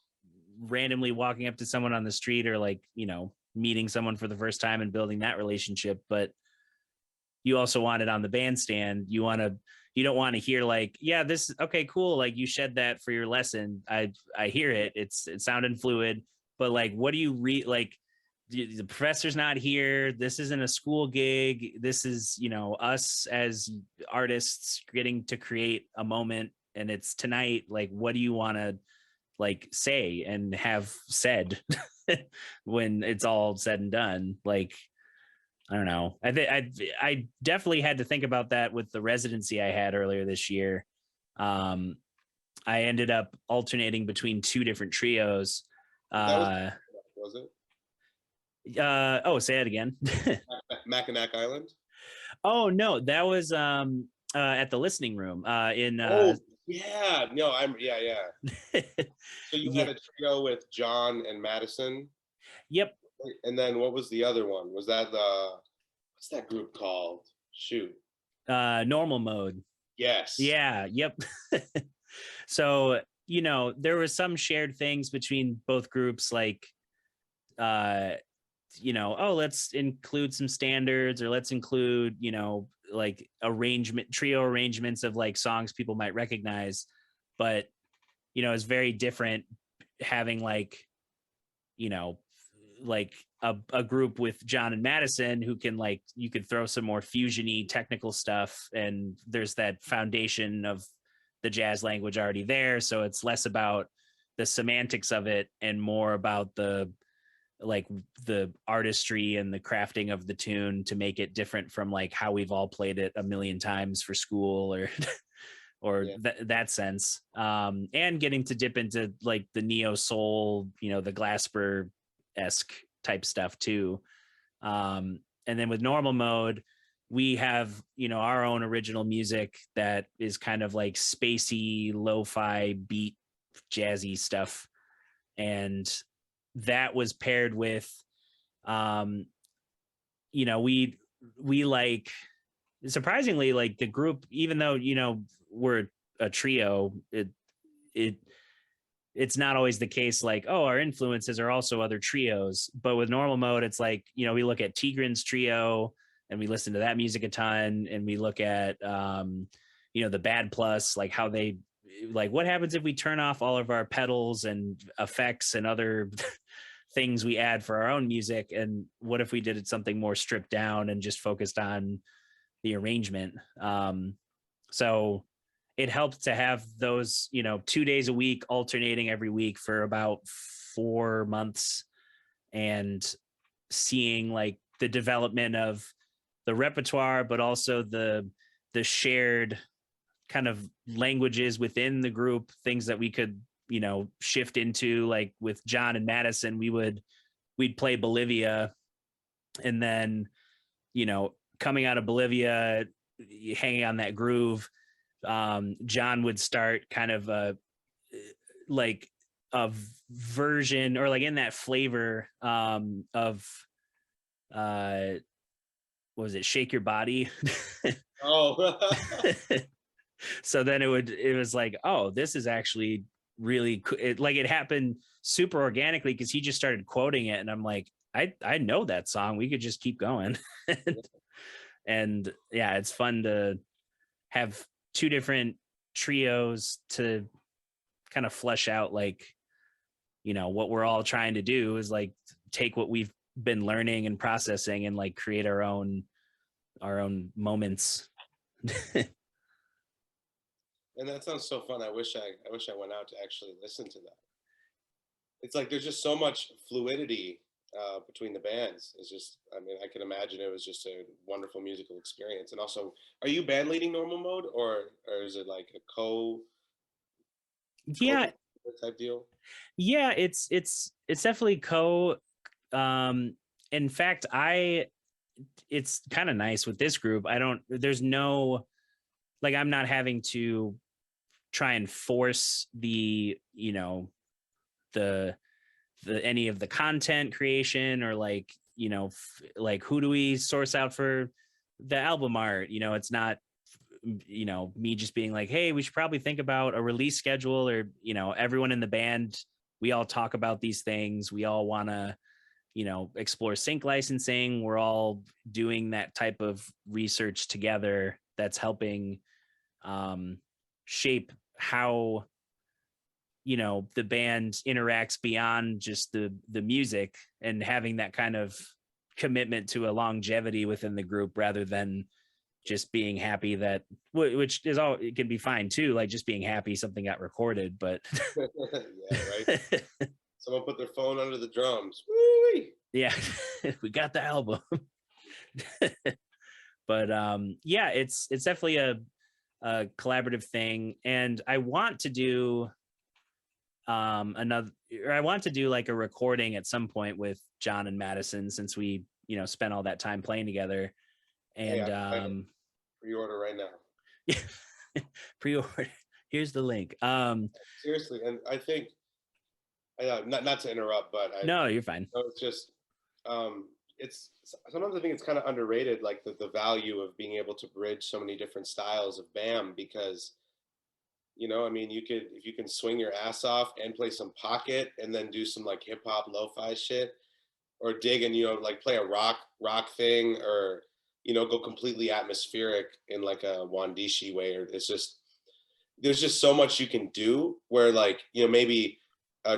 randomly walking up to someone on the street, or like meeting someone for the first time and building that relationship, but you also want it on the bandstand. You don't want to hear like, yeah, this okay, cool, like you shed that for your lesson. I hear it. It sounded fluid, but like, what do you read? Like, the professor's not here. This isn't a school gig. This is, us as artists getting to create a moment, and it's tonight. Like, what do you want to like say and have said when it's all said and done? Like, I don't know. I definitely had to think about that with the residency I had earlier this year. Um, I ended up alternating between two different trios. That Uh, was it? oh, say it again. Mackinac Island. Oh no, that was at the listening room in Oh yeah, no, yeah, yeah. So you had yeah, a trio with John and Madison, yep, and then what was the other one? Was that the what's that group called? Shoot. normal mode. Yes. Yeah, yep. So, there was some shared things between both groups, like uh oh, let's include some standards, or let's include, like trio arrangements of like songs people might recognize. But, it's very different having like, you know, like a group with John and Madison who can like, you could throw some more fusiony technical stuff, and there's that foundation of the jazz language already there. So it's less about the semantics of it and more about the like the artistry and the crafting of the tune to make it different from like how we've all played it a million times for school, or or Yeah. that sense. And getting to dip into like the neo soul, the Glasper esque type stuff too. And then with normal mode, we have, our own original music that is kind of like spacey, lo-fi beat, jazzy stuff. And that was paired with, um, we like, surprisingly, like the group, even though, we're a trio, it it's not always the case, like, oh, our influences are also other trios. But with normal mode, it's like, we look at Tigran's trio and we listen to that music a ton, and we look at the Bad Plus, like how they, like, what happens if we turn off all of our pedals and effects and other things we add for our own music, and what if we did it something more stripped down and just focused on the arrangement. So it helped to have those, 2 days a week alternating every week for about 4 months, and seeing like the development of the repertoire, but also the shared kind of languages within the group, things that we could, shift into. Like with John and Madison, we'd play Bolivia, and then, coming out of Bolivia, hanging on that groove, John would start kind of like a version, or like in that flavor of what was it, Shake Your Body. Oh, So then it was like, oh, this is actually really like it happened super organically because he just started quoting it, and I'm like, I know that song, we could just keep going. And yeah, it's fun to have two different trios to kind of flesh out, like, what we're all trying to do is like take what we've been learning and processing and like create our own moments. and that sounds so fun. I wish I went out to actually listen to that. It's like there's just so much fluidity between the bands. It's just, I mean, I can imagine it was just a wonderful musical experience. And also, are you band leading normal mode, or is it like a co Yeah, type deal? yeah, it's definitely um in fact, it's kind of nice with this group. I don't there's no, like, I'm not having to try and force the any of the content creation, or like, like, who do we source out for the album art. It's not, me just being like, hey, we should probably think about a release schedule, or everyone in the band, we all talk about these things, we all want to explore sync licensing, we're all doing that type of research together that's helping shape how the band interacts beyond just the music, and having that kind of commitment to a longevity within the group, rather than just being happy that, which is all, it can be fine too, like just being happy something got recorded, but Yeah, right. Someone put their phone under the drums. Woo-wee! yeah, we got the album. But yeah, it's definitely a collaborative thing, and I want to do another or I want to do like a recording at some point with John and Madison, since we spent all that time playing together. Hey, And pre-order right now. pre-order, here's the link. Seriously, and I think, not to interrupt, but No, you're fine. it's just, it's sometimes I think it's kind of underrated, like the value of being able to bridge so many different styles of BAM, because I mean, you could, if you can swing your ass off and play some pocket and then do some like hip hop lo-fi shit, or dig and like play a rock thing, or go completely atmospheric in like a Wandishi way, or it's just, there's just so much you can do, where like maybe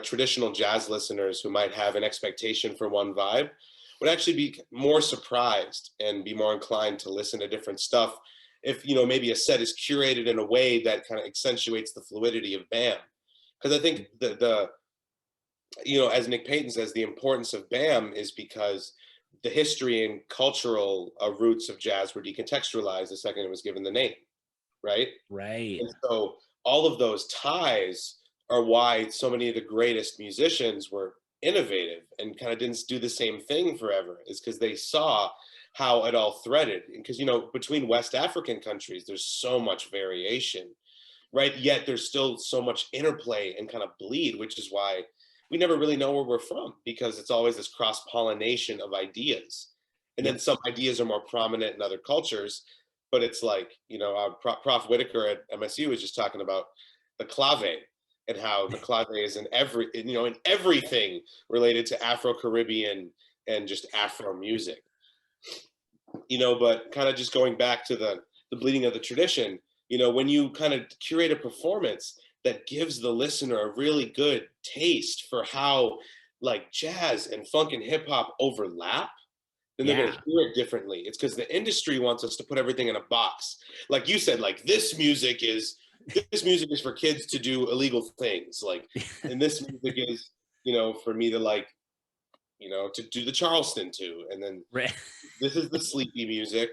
traditional jazz listeners who might have an expectation for one vibe would actually be more surprised and be more inclined to listen to different stuff if maybe a set is curated in a way that kind of accentuates the fluidity of BAM. Because I think the as Nick Payton says, the importance of BAM is because the history and cultural roots of jazz were decontextualized the second it was given the name, right? Right. And so all of those ties are why so many of the greatest musicians were innovative and kind of didn't do the same thing forever, is because they saw how it all threaded. Because between West African countries there's so much variation, right? Yet there's still so much interplay and kind of bleed, which is why we never really know where we're from, because it's always this cross pollination of ideas. And then Yep. some ideas are more prominent in other cultures, but it's like, Prof. Whitaker at MSU was just talking about the clave, and how the clave is in in everything related to Afro-Caribbean and just Afro music. But kind of just going back to the bleeding of the tradition, when you kind of curate a performance that gives the listener a really good taste for how like jazz and funk and hip hop overlap, then they're going Yeah. to hear it differently. It's because the industry wants us to put everything in a box. Like you said, like this music is for kids to do illegal things. Like, and this music is, for me to like, to do the Charleston to. And then Right. this is the sleepy music.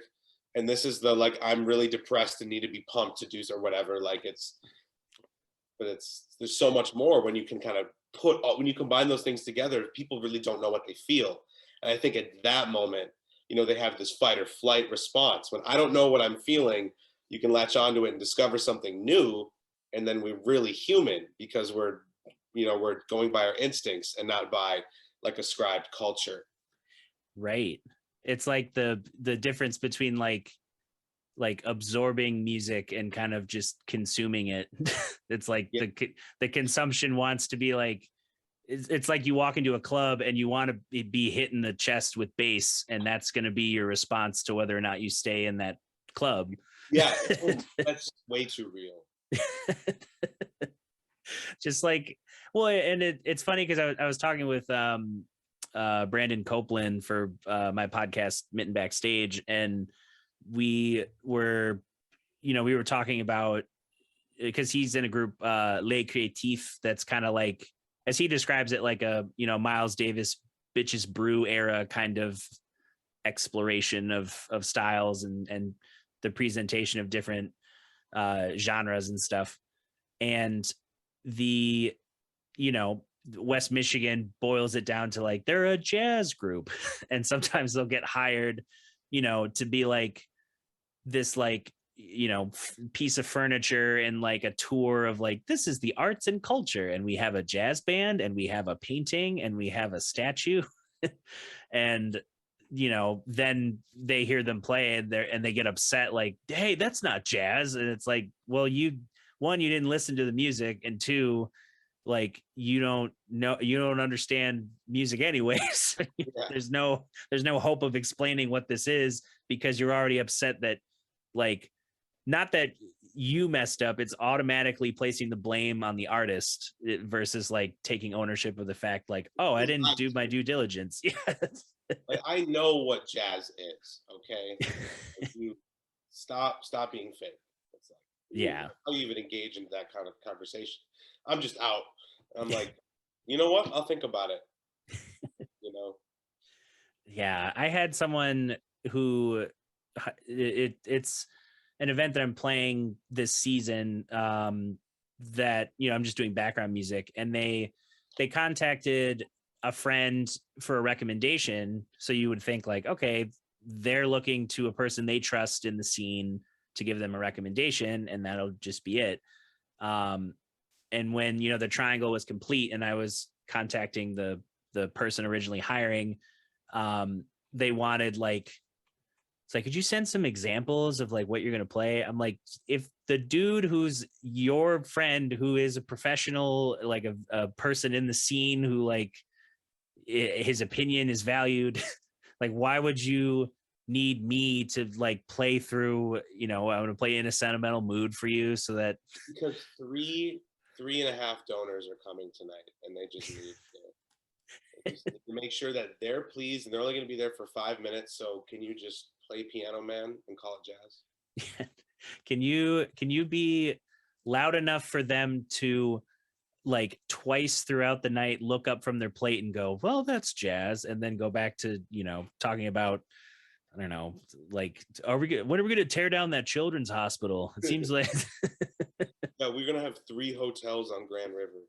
And this is the like, I'm really depressed and need to be pumped to do or whatever. Like there's so much more when you can kind of when you combine those things together, people really don't know what they feel. And I think at that moment, they have this fight or flight response. When I don't know what I'm feeling, you can latch onto it and discover something new. And then we're really human, because we're going by our instincts and not by like ascribed culture. Right. It's like the difference between like absorbing music and kind of just consuming it. It's like Yeah. the consumption wants to be like, it's like you walk into a club and you want to be hit in the chest with bass, and that's going to be your response to whether or not you stay in that club. Yeah, that's way too real. Just like, well, and it's funny because I was talking with Brandon Copeland for my podcast Mitten Backstage, and we were talking about, because he's in a group Les Creatifs that's kind of like, as he describes it, like a Miles Davis Bitches Brew era kind of exploration of styles and the presentation of different genres and stuff. And the West Michigan boils it down to like they're a jazz group, and sometimes they'll get hired to be like this like piece of furniture and like a tour of like, this is the arts and culture, and we have a jazz band and we have a painting and we have a statue. And then they hear them play and they get upset like, hey, that's not jazz. And it's like, well, you didn't listen to the music, and two, like you don't understand music anyways. Yeah. There's no hope of explaining what this is, because you're already upset that, like, not that you messed up, it's automatically placing the blame on the artist versus like taking ownership of the fact like, oh, I didn't do my due diligence. Like, I know what jazz is, okay? You stop being fake. It's like, Yeah. how do you even engage into that kind of conversation? I'm just out. I'm like, you know what? I'll think about it. Yeah, I had someone who it's an event that I'm playing this season, that I'm just doing background music, and they contacted a friend for a recommendation. So you would think like, okay, they're looking to a person they trust in the scene to give them a recommendation, and that'll just be it. And when the triangle was complete and I was contacting the person originally hiring, they wanted like, it's like, could you send some examples of like what you're going to play? I'm like, if the dude who's your friend, who is a professional, like a person in the scene who like his opinion is valued, like, why would you need me to like play through, I'm going to play in a sentimental mood for you so that. Because 3.5 donors are coming tonight, and they just need to make sure that they're pleased, and they're only going to be there for 5 minutes. So can you just play Piano Man and call it jazz? Can you be loud enough for them to like twice throughout the night look up from their plate and go, well, that's jazz, and then go back to talking about, I don't know, like, when are we going to tear down that children's hospital? It seems like Yeah, we're gonna have 3 hotels on Grand River.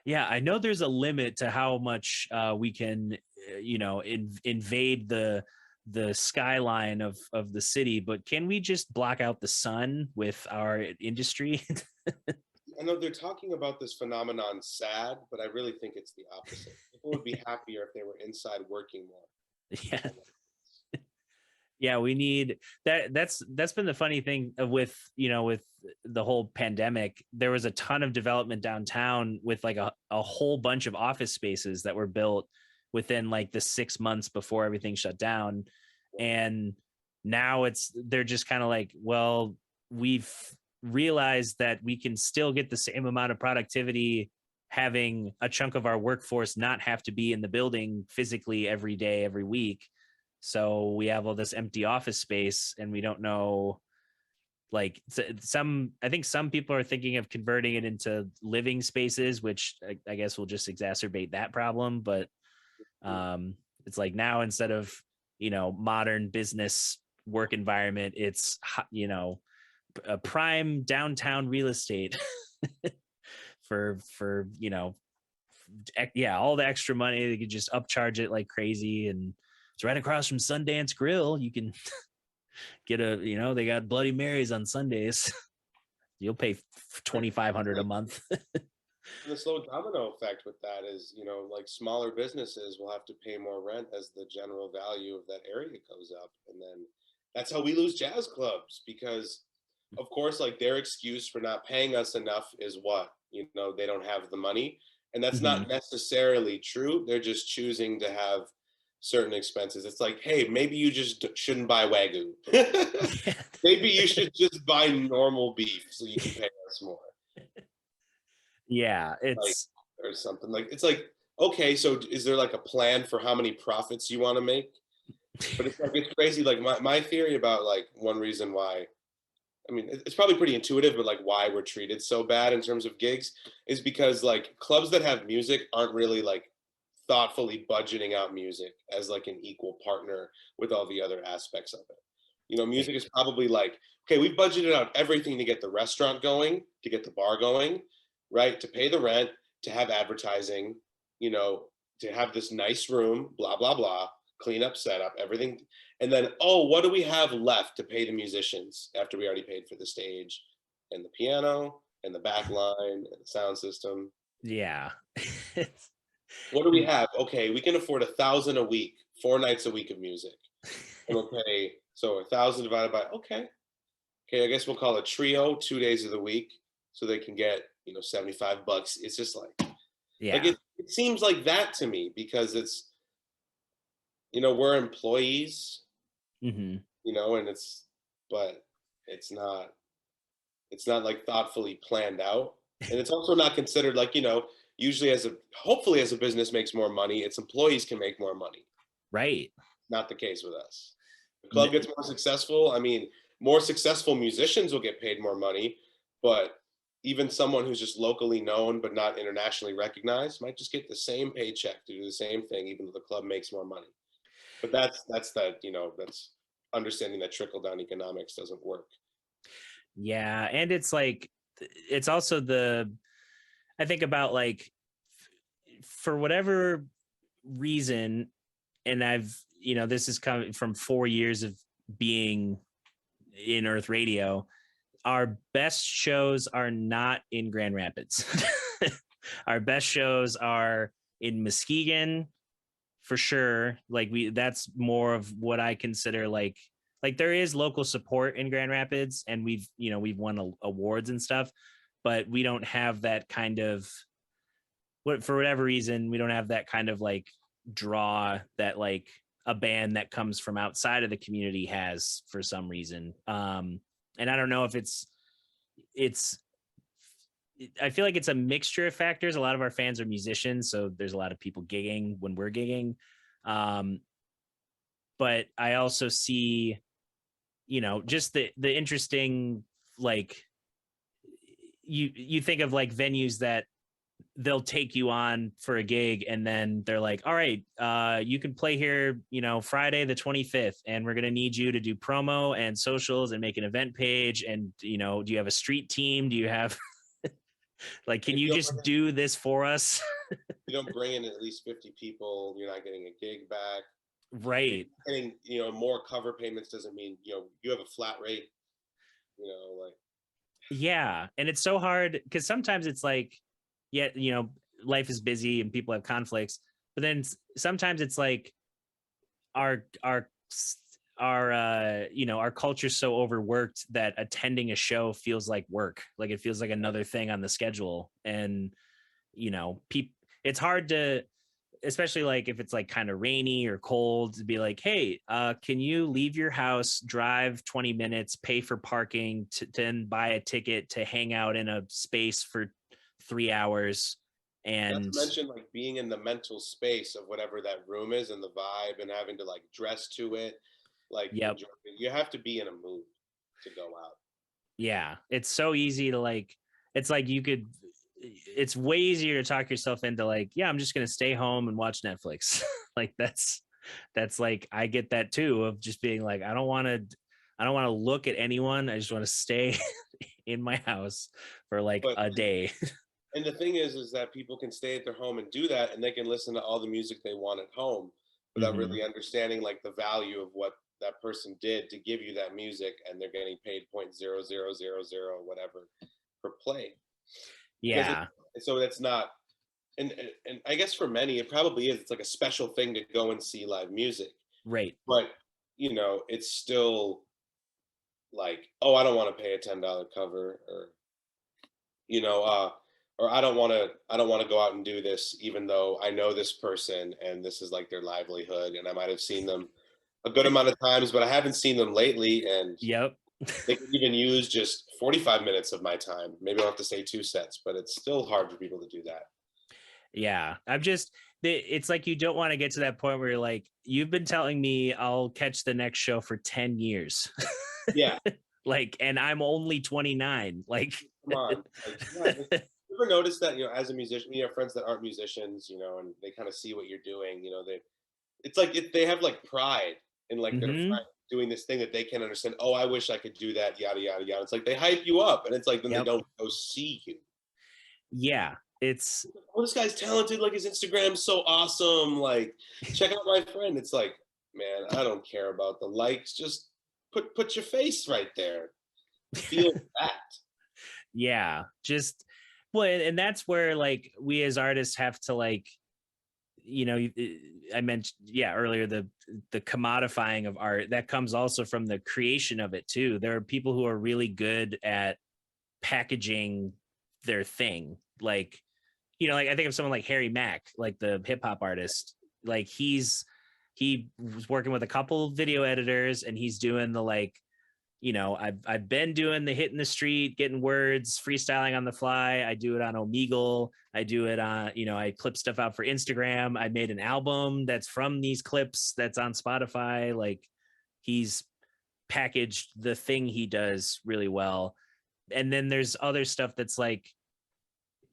Yeah, I know there's a limit to how much we can, invade the skyline of the city, but can we just block out the sun with our industry? I know they're talking about this phenomenon sad, but I really think it's the opposite. People would be happier if they were inside working more. Yeah. Yeah, we need that. That's been the funny thing with the whole pandemic. There was a ton of development downtown with like a whole bunch of office spaces that were built within like the 6 months before everything shut down. And now they're just kind of like, well, we've realized that we can still get the same amount of productivity having a chunk of our workforce not have to be in the building physically every day, every week. So we have all this empty office space, and we don't know, like, I think some people are thinking of converting it into living spaces, which I guess will just exacerbate that problem. But it's like now, instead of, modern business work environment, it's, a prime downtown real estate for all the extra money. They could just upcharge it like crazy, and it's right across from Sundance Grill. You can get they got Bloody Marys on Sundays. You'll pay $2,500 a month. And the slow domino effect with that is, like smaller businesses will have to pay more rent as the general value of that area goes up. And then that's how we lose jazz clubs because, of course, like their excuse for not paying us enough is what? They don't have the money. And that's Mhm. not necessarily true. They're just choosing to have certain expenses. It's like, hey, maybe you just shouldn't buy Wagyu. Maybe you should just buy normal beef so you can pay us more. Yeah, Like, it's or something like it's like, okay, so is there like a plan for how many profits you want to make? But it's like it's crazy. Like my theory about like one reason why, I mean, it's probably pretty intuitive, but like why we're treated so bad in terms of gigs is because like clubs that have music aren't really like thoughtfully budgeting out music as like an equal partner with all the other aspects of it. Music is probably like, okay, we've budgeted out everything to get the restaurant going, to get the bar going, right? To pay the rent, to have advertising, you know, to have this nice room, blah, blah, blah, clean up, setup, everything. And then, oh, what do we have left to pay the musicians after we already paid for the stage and the piano and the back line and the sound system? yeah. It's What do we have? Okay, we can afford 1,000 a week, 4 nights a week of music. And we'll pay, so 1,000 divided by, okay, I guess we'll call it trio 2 days of the week so they can get, $75. It's just like yeah. it seems like that to me because it's, we're employees, Mhm. and but it's not, it's not like thoughtfully planned out. And it's also not considered like, usually hopefully as a business makes more money, its employees can make more money. Right. Not the case with us. The club N- gets more successful. I mean, more successful musicians will get paid more money, but even someone who's just locally known but not internationally recognized might just get the same paycheck to do the same thing, even though the club makes more money. But that's understanding that trickle down economics doesn't work. Yeah, and it's like it's also I think about like for whatever reason, and this is coming from 4 years of being in Earth Radio. Our best shows are not in Grand Rapids. Our best shows are in Muskegon for sure. Like that's more of what I consider like there is local support in Grand Rapids, and we've won awards and stuff, but we don't have that kind of for whatever reason we don't have that kind of like draw that like a band that comes from outside of the community has for some reason. And I don't know if it's I feel like it's a mixture of factors. A lot of our fans are musicians, so there's a lot of people gigging when we're gigging. Um, but I also see, just the interesting like you think of like venues that they'll take you on for a gig and then they're like, all right, you can play here, Friday the 25th, and we're going to need you to do promo and socials and make an event page. And, do you have a street team? Do you have like, And can you just do this for us? if you don't bring in at least 50 people, you're not getting a gig back. Right. Getting, more cover payments doesn't mean, you have a flat rate, like Yeah. And it's so hard because sometimes it's like, yeah, life is busy and people have conflicts, but then sometimes it's like our our our culture's so overworked that attending a show feels like work, like it feels like another thing on the schedule. And people, it's hard to, especially like if it's like kind of rainy or cold, to be like, hey, can you leave your house, drive 20 minutes, pay for parking, to then buy a ticket to hang out in a space for 3 hours. not to And mention like being in the mental space of whatever that room is and the vibe and having to like dress to it, like yep. enjoy it. You have to be in a mood to go out. Yeah, it's so easy to like, it's like it's way easier to talk yourself into like, yeah, I'm just gonna stay home and watch Netflix. Like that's like, I get that too, of just being like, I don't want to look at anyone, I just want to stay in my house for like But a day. and the thing is that people can stay at their home and do that, and they can listen to all the music they want at home without Hmm. really understanding like the value of what that person did to give you that music, and they're getting paid 0.0000 whatever per play. Because Yeah. And so that's not, and I guess for many it probably is. It's like a special thing to go and see live music, Right. but it's still like, oh, I don't want to pay a $10 cover, or you know, or I don't want to go out and do this, even though I know this person and this is like their livelihood, and I might have seen them a good amount of times, but I haven't seen them lately, and Yep. they could even use just 45 minutes of my time. Maybe I'll have to say 2 sets, but it's still hard for people to do that. Yeah. It's like you don't want to get to that point where you're like, you've been telling me I'll catch the next show for 10 years. Yeah, Like, and I'm only 29. Like, come on. Like, yeah, you ever notice that, as a musician, you have friends that aren't musicians, and they kind of see what you're doing, it's like they have like pride in like their hmm friend doing this thing that they can't understand. Oh, I wish I could do that, yada yada yada. It's like they hype you up, and it's like then they Yep. don't go see you. Yeah. It's, Oh, this guy's talented, like his Instagram's so awesome. Like, check out my friend. It's like, man, I don't care about the likes. Just put your face right there. Feel that. yeah. Just, well, and that's where like we as artists have to like, I mentioned, yeah, earlier, the commodifying of art that comes also from the creation of it too. There are people who are really good at packaging their thing. Like, like I think of someone like Harry Mack, like the hip hop artist. Like he was working with a couple video editors, and he's doing the like, I've been doing the hit in the street, getting words, freestyling on the fly. I do it on Omegle. I do it on, I clip stuff out for Instagram. I made an album that's from these clips that's on Spotify. Like he's packaged the thing he does really well. And then there's other stuff that's like,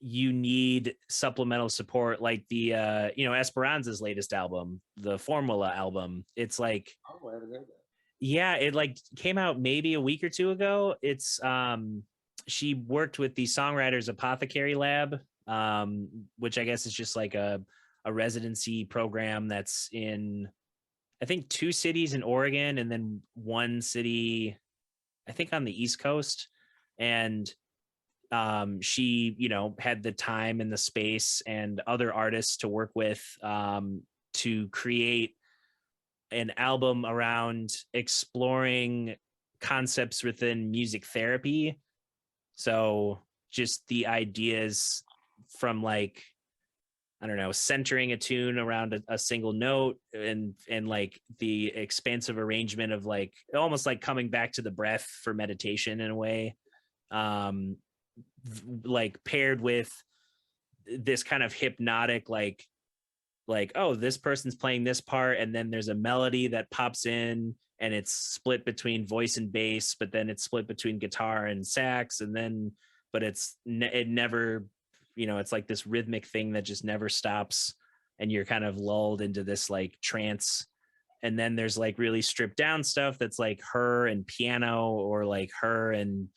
you need supplemental support, like the Esperanza's latest album, the Formula album. It's like, Oh, I haven't heard that. yeah, it like came out maybe a week or two ago. It's she worked with the Songwriters Apothecary Lab, which I guess is just like a residency program that's in, I think, 2 cities in Oregon and then 1 city, I think, on the East Coast. And she, had the time and the space and other artists to work with, to create an album around exploring concepts within music therapy. So just the ideas from like, I don't know, centering a tune around a single note, and like the expansive arrangement of like almost like coming back to the breath for meditation in a way. Like paired with this kind of hypnotic like, oh, this person's playing this part, and then there's a melody that pops in, and it's split between voice and bass, but then it's split between guitar and sax, and then but it never, it's like this rhythmic thing that just never stops, and you're kind of lulled into this like trance. And then there's like really stripped down stuff that's like her and piano, or like her and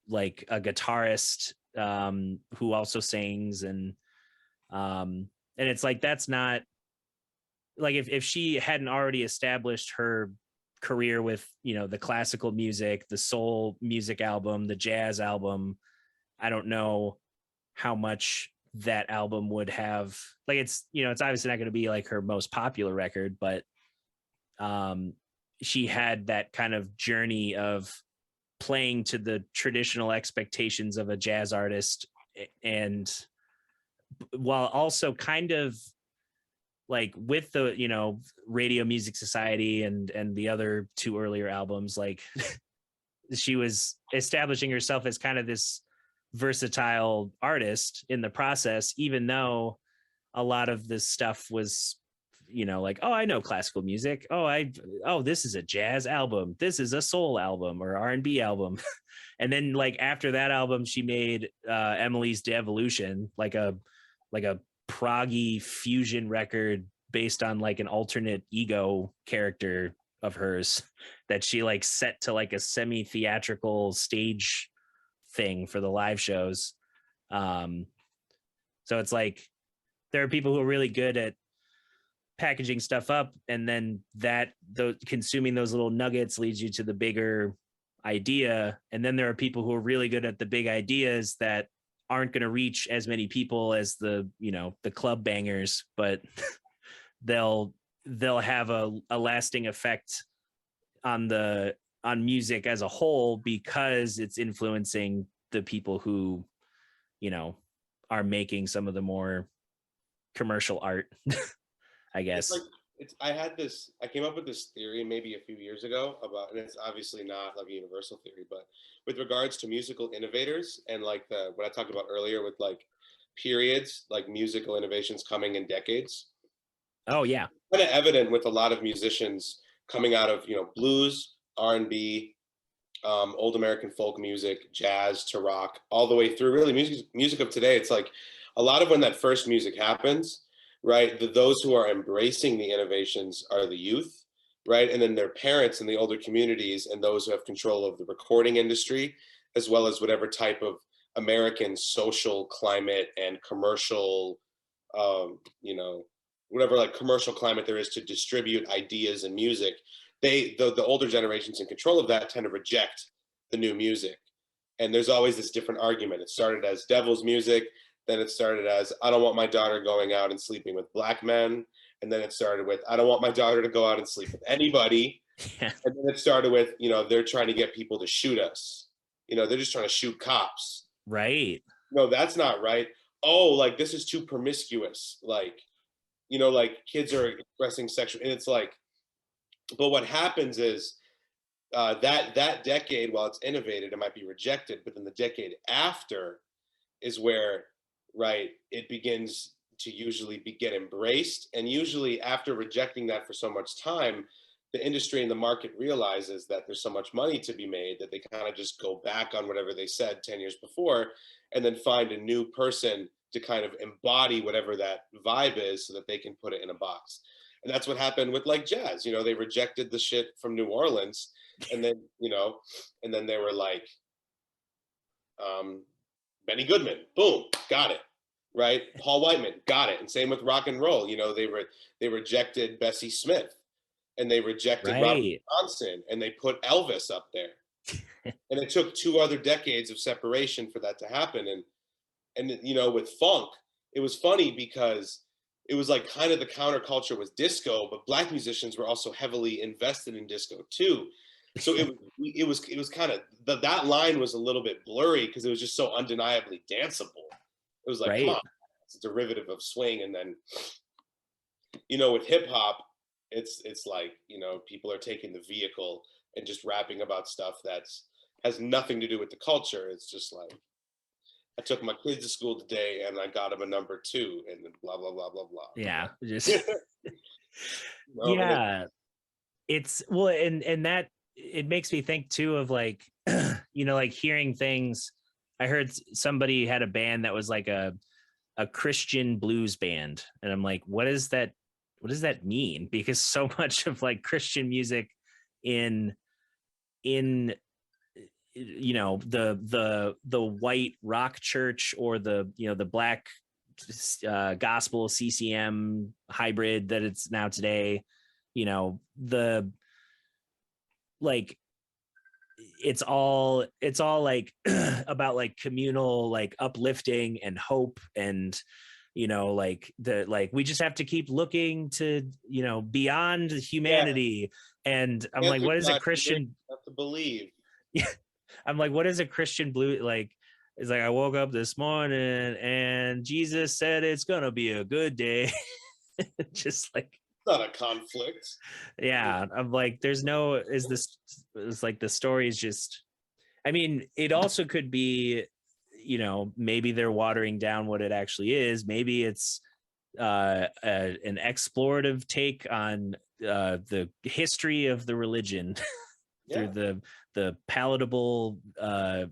like a guitarist who also sings. And it's like, that's not like, if she hadn't already established her career with, the classical music, the soul music album, the jazz album, I don't know how much that album would have, like, it's obviously not going to be like her most popular record, but she had that kind of journey of playing to the traditional expectations of a jazz artist, and while also kind of like with the Radio Music Society and the other 2 earlier albums, like she was establishing herself as kind of this versatile artist in the process, even though a lot of this stuff was like, oh, I know classical music, oh, this is a jazz album, this is a soul album or R&B album. And then like after that album she made Emily's Devolution, like a proggy fusion record based on like an alternate ego character of hers that she like set to like a semi-theatrical stage thing for the live shows. So it's like there are people who are really good at packaging stuff up, and then consuming those little nuggets leads you to the bigger idea. And then there are people who are really good at the big ideas that aren't going to reach as many people as the, you know, the club bangers, but they'll have a lasting effect on music as a whole, because it's influencing the people who, you know, are making some of the more commercial art. I It's guess. like I came up with this theory maybe a few years ago about, and it's obviously not like a universal theory, but with regards to musical innovators and like what I talked about earlier with like periods, like musical innovations coming in decades. Oh yeah. Kind of evident with a lot of musicians coming out of, you know, blues, R&B, old American folk music, jazz to rock, all the way through really music of today. It's like a lot of when that first music happens, right? Those who are embracing the innovations are the youth, right? And then their parents in the older communities and those who have control of the recording industry, as well as whatever type of American social climate and commercial, you know, whatever like commercial climate there is to distribute ideas and music. The older generations in control of that tend to reject the new music. And there's always this different argument. It started as devil's music, then it started as I don't want my daughter going out and sleeping with black men, and then it started with I don't want my daughter to go out and sleep with anybody. Yeah. And then it started with, you know, they're trying to get people to shoot us. You know, they're just trying to shoot cops. Right. No, that's not right. Oh, like this is too promiscuous. Like, you know, like kids are expressing sexual, and it's like, but what happens is that decade, while it's innovated, it might be rejected, but then the decade after is where, right, it begins to usually get embraced, and usually after rejecting that for so much time, the industry and the market realizes that there's so much money to be made that they kind of just go back on whatever they said 10 years before, and then find a new person to kind of embody whatever that vibe is so that they can put it in a box. And that's what happened with like jazz. You know, they rejected the shit from New Orleans, and then, you know, and then they were like, Benny Goodman, boom, got it, right? Paul Whiteman, got it. And same with rock and roll. You know, they rejected Bessie Smith, and they rejected Robert Right. Johnson, and they put Elvis up there. And it took 2 other decades of separation for that to happen. And you know, with funk, it was funny because it was like kind of the counterculture was disco, but black musicians were also heavily invested in disco too. So it was kind of that line was a little bit blurry because it was just so undeniably danceable. It was like, come Right. on, it's a derivative of swing. And then, you know, with hip hop, it's like, you know, people are taking the vehicle and just rapping about stuff that's has nothing to do with the culture. It's just like, I took my kids to school today and I got them a number 2 and then blah blah blah blah blah. Yeah. Just No, and yeah. It's well, and that it makes me think too of like, you know, like hearing things. I heard somebody had a band that was like a Christian blues band, and I'm like, what does that mean? Because so much of like Christian music in you know the white rock church, or the, you know, the black gospel CCM hybrid that it's now today, you know, the like it's all like about like communal like uplifting and hope, and you know, like we just have to keep looking to, you know, beyond yeah, humanity. And I'm like, answer what is a God, you Christian have to believe. I'm like, what is a Christian blue like? It's like, I woke up this morning and Jesus said it's gonna be a good day. Just like, It's not a conflict. yeah, I'm like, there's no, is this, it's like the story is just, I mean, it also could be, you know, maybe they're watering down what it actually is. Maybe it's an explorative take on the history of the religion through Yeah, the palatable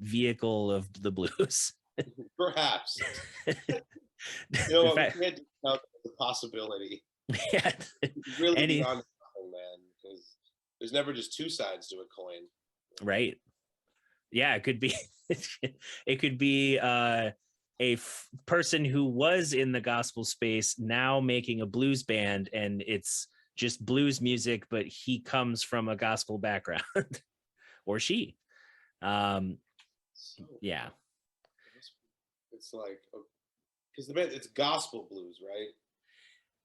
vehicle of the blues. perhaps. You know In what? We fact, can't discount the possibility. yeah, Really be any honest, man, because there's never just 2 sides to a coin. right. Yeah, it could be it could be person who was in the gospel space now making a blues band, and it's just blues music, but he comes from a gospel background. Or she. So Yeah. It's like, because the band, it's gospel blues, right?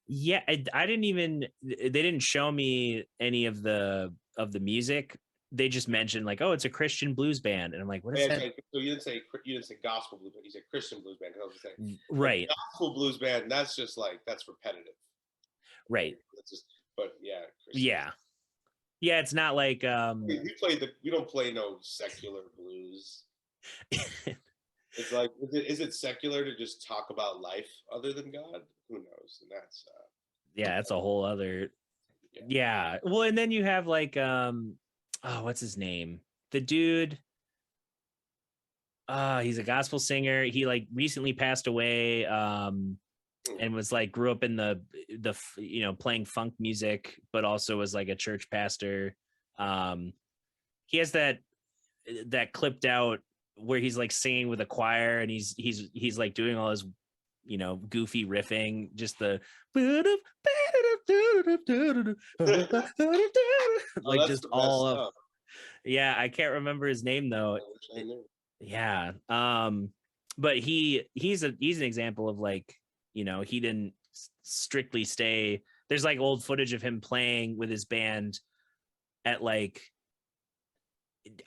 Yeah, I didn't even, they didn't show me any of the music. They just mentioned like, oh, it's a Christian blues band, and I'm like, what is Yeah, that? so you didn't say gospel blues band. You said Christian blues band. I was saying a Right, gospel blues band. That's just like that's repetitive. right, That's just, but yeah, Christian. yeah, yeah. It's not like We don't play no secular blues. It's like, is it secular to just talk about life other than God? Who knows? And that's yeah, it's a whole other, yeah. yeah. Well, and then you have like oh, what's his name? The dude, he's a gospel singer. He like recently passed away. And was like grew up in the playing funk music, but also was like a church pastor. He has that clipped out where he's like singing with a choir, and he's like doing all his goofy riffing, just the Oh, like that's just the best all of, stuff. yeah, I can't remember his name though. Yeah. But he's an example of like, he didn't strictly stay. There's like old footage of him playing with his band at like,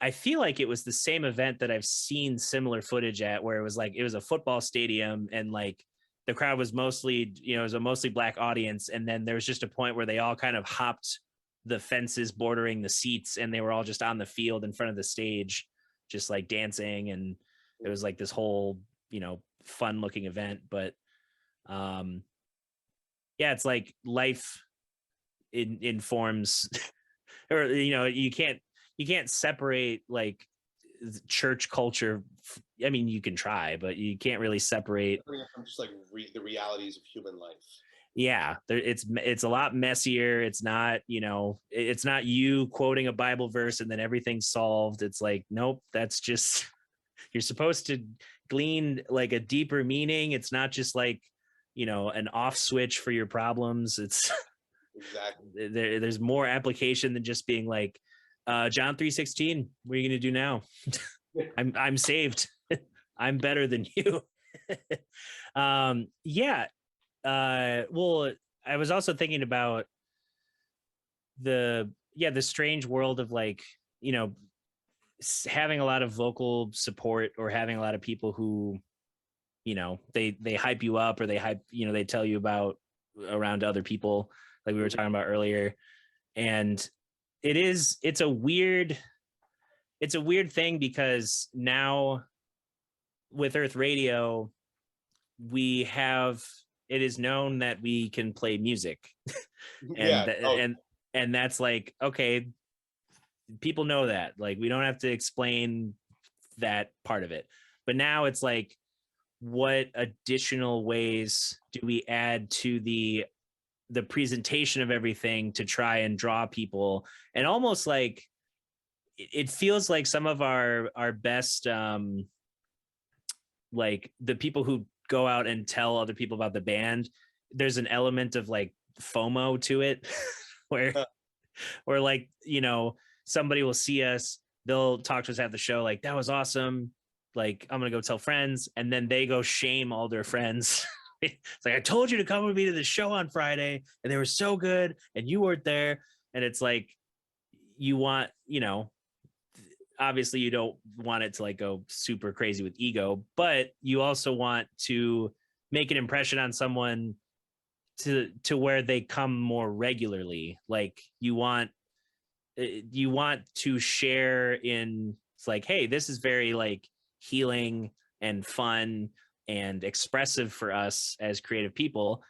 I feel like it was the same event that I've seen similar footage at, where it was like, it was a football stadium, and like the crowd was mostly, it was a mostly black audience. And then there was just a point where they all kind of hopped the fences bordering the seats, and they were all just on the field in front of the stage, just like dancing. And it was like this whole, fun looking event. But yeah, it's like life informs or you can't separate like church culture. I mean, you can try, but you can't really separate From just like the realities of human life. Yeah, it's a lot messier. It's not, it's not you quoting a Bible verse and then everything's solved. It's like, nope, that's just you're supposed to glean like a deeper meaning. It's not just like, an off switch for your problems. It's Exactly. there's more application than just being like, John 3:16, what are you gonna do now? I'm saved. I'm better than you. Yeah. Well, I was also thinking about the strange world of like, having a lot of vocal support, or having a lot of people who, they hype you up, or they hype, they tell you about around other people, like we were talking about earlier. And it's a weird thing, because now with Earth Radio, we have, it is known that we can play music. and Yeah. and that's like, okay, people know that, like, we don't have to explain that part of it. But now it's like, what additional ways do we add to the presentation of everything to try and draw people? And almost like, it feels like some of our best, like the people who go out and tell other people about the band, there's an element of like FOMO to it, where like, somebody will see us, they'll talk to us at the show, like, that was awesome, like, I'm gonna go tell friends, and then they go shame all their friends. It's like, I told you to come with me to the show on Friday, and they were so good, and you weren't there. And it's like, you want, obviously you don't want it to like go super crazy with ego, but you also want to make an impression on someone to where they come more regularly. Like, you want to share in, it's like, hey, this is very like healing and fun and expressive for us as creative people.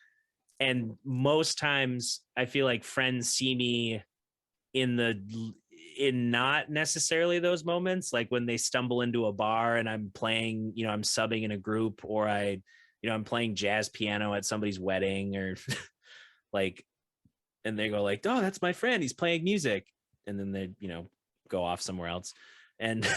And most times I feel like friends see me in not necessarily those moments, like when they stumble into a bar and I'm playing, I'm subbing in a group, or I'm playing jazz piano at somebody's wedding, or like, and they go like, oh, that's my friend, he's playing music. And then they, go off somewhere else. And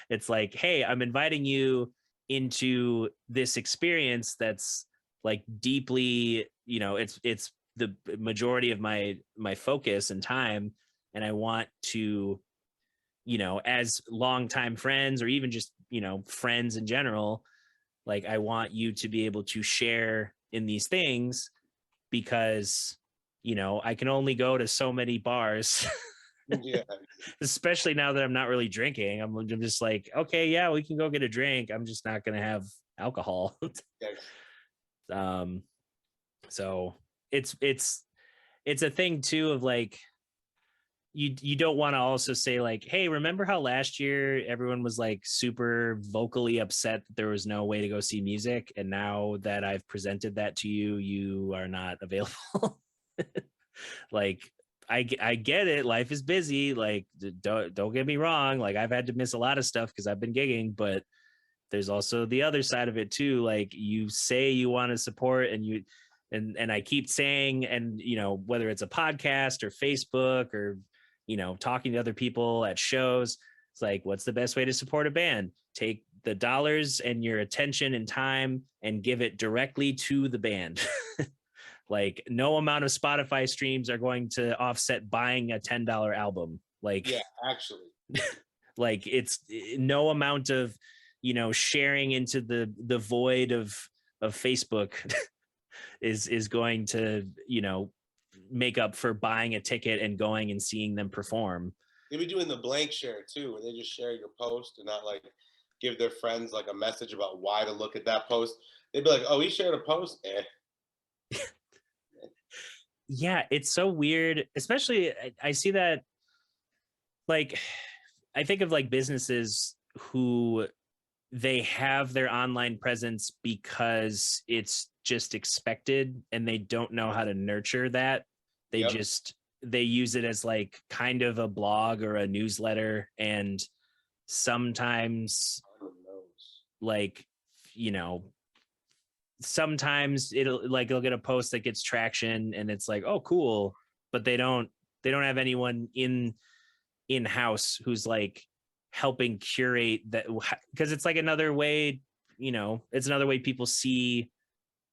it's like, hey, I'm inviting you into this experience that's like deeply, it's the majority of my focus and time. And I want to, as longtime friends, or even just, friends in general, Like, I want you to be able to share in these things because, I can only go to so many bars, Yeah. especially now that I'm not really drinking. I'm just like, okay, yeah, we can go get a drink. I'm just not going to have alcohol. Yes. um, so it's a thing too of like, you don't want to also say like, hey, remember how last year everyone was like super vocally upset that there was no way to go see music, and now that I've presented that to you, you are not available. Like, I get it, life is busy, like, don't get me wrong, like I've had to miss a lot of stuff because I've been gigging, but there's also the other side of it too. Like, you say you want to support, and I keep saying, and whether it's a podcast or Facebook or talking to other people at shows, it's like, what's the best way to support a band? Take the dollars and your attention and time and give it directly to the band. Like, no amount of Spotify streams are going to offset buying a $10 album. Like, Yeah, actually. like, it's no amount of sharing into the void of Facebook is going to make up for buying a ticket and going and seeing them perform. They be doing the blank share too, where they just share your post and not like give their friends like a message about why to look at that post. They'd be like, "Oh, he shared a post." Yeah, it's so weird, especially I see that, like, I think of like businesses who they have their online presence because it's just expected and they don't know how to nurture that. They Yep. just they use it as like kind of a blog or a newsletter, and sometimes, like, you know sometimes it'll get a post that gets traction and it's like, oh, cool, but they don't have anyone in house who's like helping curate that, because it's like another way, it's another way people see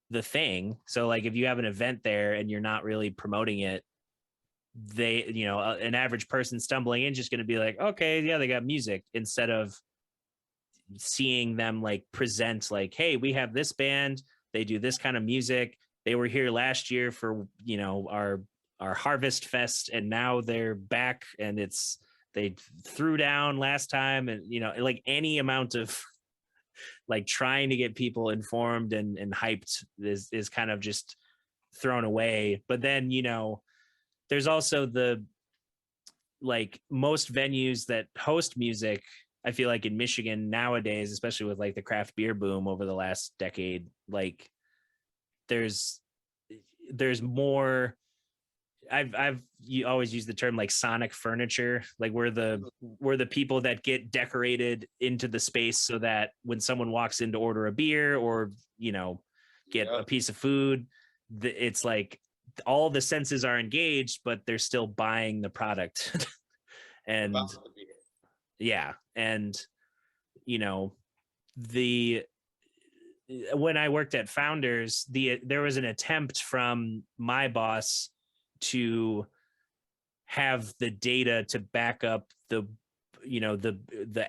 the thing. So like, if you have an event there and you're not really promoting it, they an average person stumbling in just going to be like, okay, yeah, they got music, instead of seeing them like present like, hey, we have this band, they do this kind of music, they were here last year for our harvest fest, and now they're back, and they threw down last time, and like any amount of like trying to get people informed and hyped is kind of just thrown away. But then there's also the, like, most venues that host music, I feel like in Michigan nowadays, especially with like the craft beer boom over the last decade, like there's more. I've you always use the term like sonic furniture. Like, we're the people that get decorated into the space so that when someone walks in to order a beer or get a Yep. piece of food, it's like all the senses are engaged, but they're still buying the product. And About to be here. yeah, and you know the when I worked at Founders, there was an attempt from my boss to have the data to back up the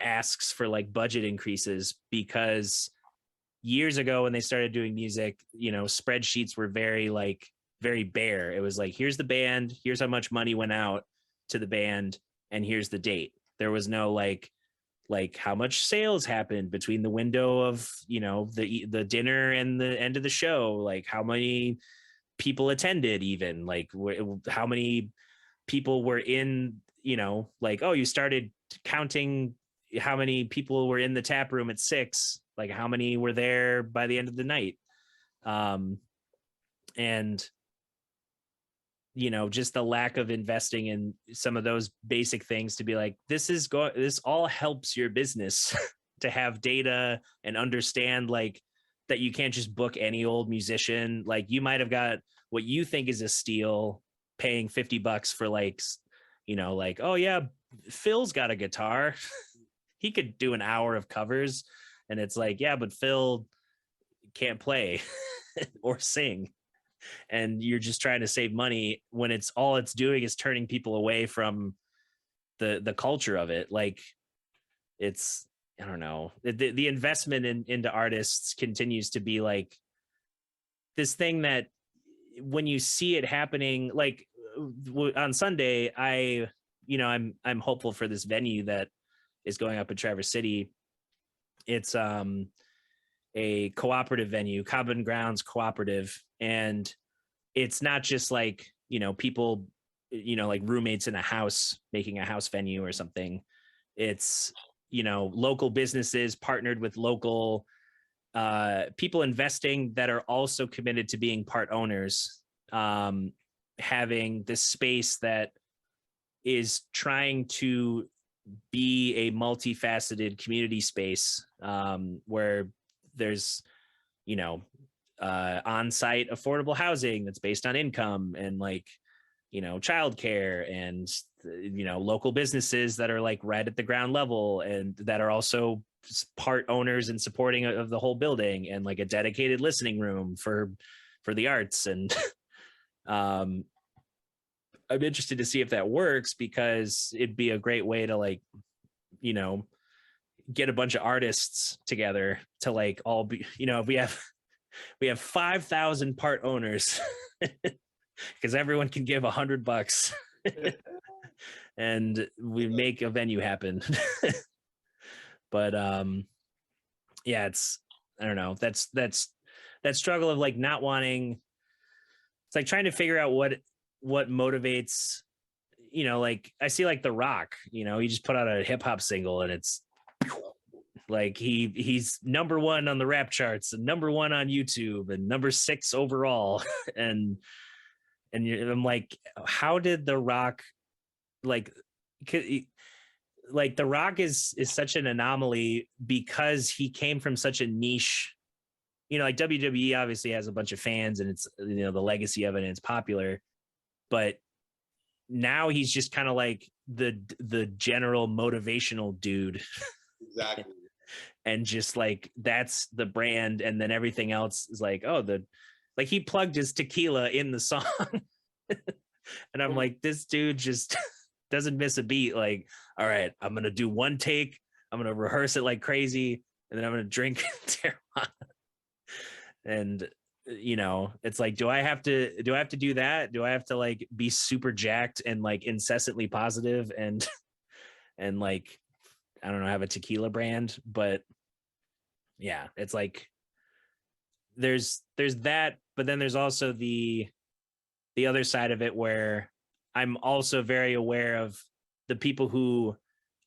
asks for like budget increases, because years ago when they started doing music, spreadsheets were very bare. It was like, here's the band, here's how much money went out to the band, and here's the date. There was no like how much sales happened between the window of the dinner and the end of the show, like how many people attended, even like how many people were in, like, oh, you started counting how many people were in the tap room at 6, like how many were there by the end of the night. And just the lack of investing in some of those basic things to be like, this all helps your business to have data and understand like that you can't just book any old musician. Like, you might have got what you think is a steal paying $50 for like, oh yeah, Phil's got a guitar. He could do an hour of covers. And it's like, yeah, but Phil can't play or sing, and you're just trying to save money when it's doing is turning people away from the culture of it. Like, it's I don't know, the investment into artists continues to be like this thing that when you see it happening, like on Sunday, I'm hopeful for this venue that is going up in Traverse City. It's a cooperative venue, Common Grounds Cooperative, and it's not just like, people, like roommates in a house making a house venue or something. It's, local businesses partnered with local people investing that are also committed to being part owners, having this space that is trying to be a multifaceted community space, where there's, on-site affordable housing that's based on income, and like, childcare, and local businesses that are like right at the ground level and that are also part owners and supporting of the whole building, and like a dedicated listening room for the arts. And I'm interested to see if that works, because it'd be a great way to like, get a bunch of artists together to like all be, if we have 5,000 part owners, because everyone can give $100 and we make a venue happen. But yeah, I don't know, that's that struggle of like not wanting, it's like trying to figure out what motivates, like I see like The Rock, he just put out a hip hop single, and it's like he's #1 on the rap charts and #1 on YouTube and #6 overall. and I'm like, how did The Rock, like The Rock is such an anomaly, because he came from such a niche, like WWE obviously has a bunch of fans, and it's, the legacy of it, and it's popular, but now he's just kind of like the general motivational dude. Exactly. And just like, that's the brand. And then everything else is like, oh, like he plugged his tequila in the song. And I'm like, this dude just doesn't miss a beat. Like, all right, I'm going to do one take. I'm going to rehearse it like crazy. And then I'm going to drink Terramana. And, it's like, do I have to do that? Do I have to like be super jacked and like incessantly positive and like, I don't know, have a tequila brand? But yeah, it's like, there's that, but then there's also the other side of it, where I'm also very aware of the people who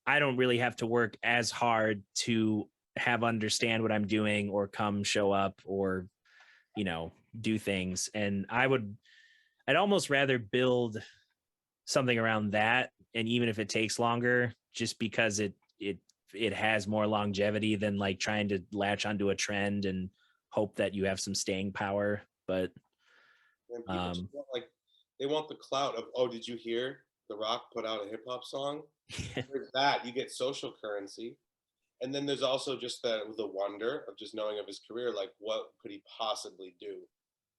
I don't really have to work as hard to have understand what I'm doing, or come show up, or, do things. And I'd almost rather build something around that. And even if it takes longer, just because it has more longevity than like trying to latch onto a trend and hope that you have some staying power. But And people just want, like, they want the clout of, oh, did you hear The Rock put out a hip hop song? There's that. You get social currency. And then there's also just the wonder of just knowing of his career, like what could he possibly do?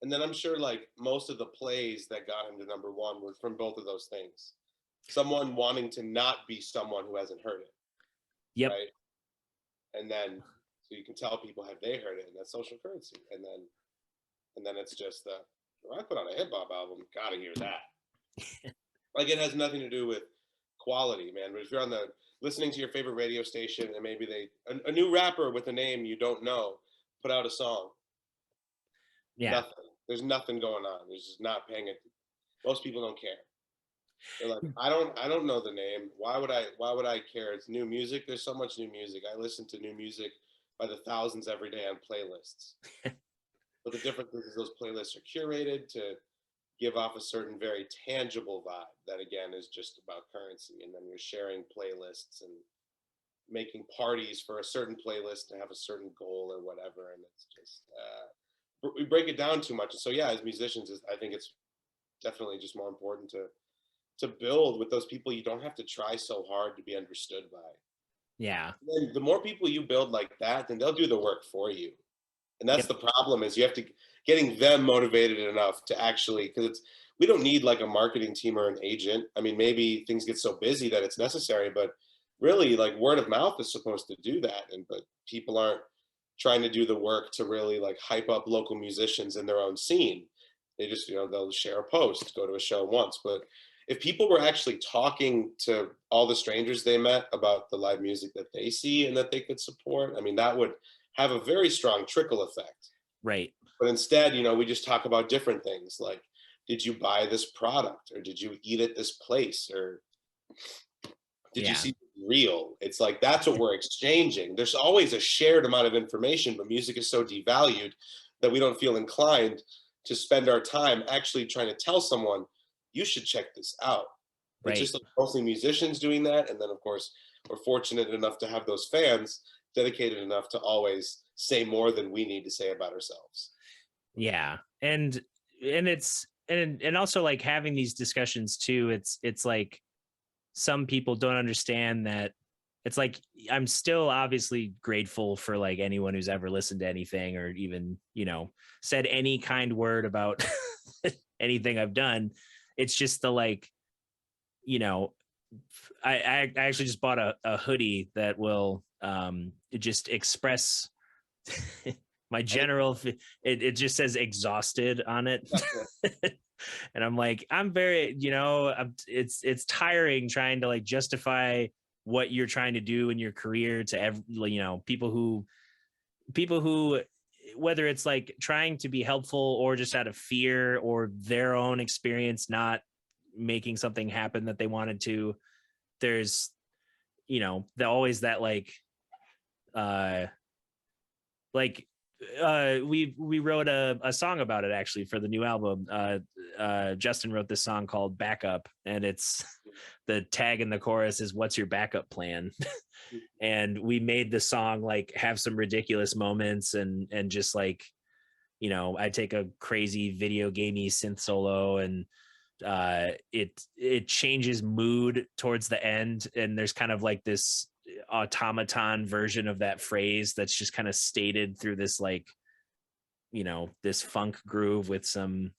And then I'm sure like most of the plays that got him to #1 were from both of those things. Someone wanting to not be someone who hasn't heard it. Yep. Right. And then so you can tell people, have they heard it? And that's social currency. And then it's just I put on a hip hop album, gotta hear that. Like, it has nothing to do with quality, man. But if you're listening to your favorite radio station, and maybe a new rapper with a name you don't know put out a song. Yeah. Nothing. There's nothing going on. There's just not paying it. Most people don't care. They're like, I don't know the name. Why would I care? It's new music. There's so much new music. I listen to new music by the thousands every day on playlists. But the difference is those playlists are curated to give off a certain very tangible vibe that, again, is just about currency. And then you're sharing playlists and making parties for a certain playlist to have a certain goal or whatever. And it's just, we break it down too much. And so, yeah, as musicians, I think it's definitely just more important to build with those people you don't have to try so hard to be understood by. Yeah. And the more people you build like that, then they'll do the work for you. And that's the problem, is you have to getting them motivated enough to actually, because we don't need like a marketing team or an agent. I mean, maybe things get so busy that it's necessary, but really like word of mouth is supposed to do that, and but people aren't trying to do the work to really like hype up local musicians in their own scene. They just, they'll share a post, go to a show once. But if people were actually talking to all the strangers they met about the live music that they see and that they could support, I mean, that would have a very strong trickle effect. Right. But instead, we just talk about different things like, did you buy this product, or did you eat at this place, or did you Yeah. see real? It's like, that's what we're exchanging. There's always a shared amount of information, but music is so devalued that we don't feel inclined to spend our time actually trying to tell someone, you should check this out. It's Right. just like mostly musicians doing that. And then, of course, we're fortunate enough to have those fans dedicated enough to always say more than we need to say about ourselves. Yeah. And it's and also like having these discussions too, it's like some people don't understand that it's like I'm still obviously grateful for like anyone who's ever listened to anything or even, said any kind word about anything I've done. It's just the like, you know, I actually just bought a hoodie that will just express my general it just says exhausted on it. And I'm like, I'm very, it's tiring trying to like justify what you're trying to do in your career to people who whether it's like trying to be helpful or just out of fear or their own experience not making something happen that they wanted to. There's always that uh like we wrote a song about it actually for the new album. Justin wrote this song called Backup, and it's the tag in the chorus is what's your backup plan. And we made the song like have some ridiculous moments and just like I take a crazy video gamey synth solo and it changes mood towards the end, and there's kind of like this automaton version of that phrase that's just kind of stated through this like this funk groove with some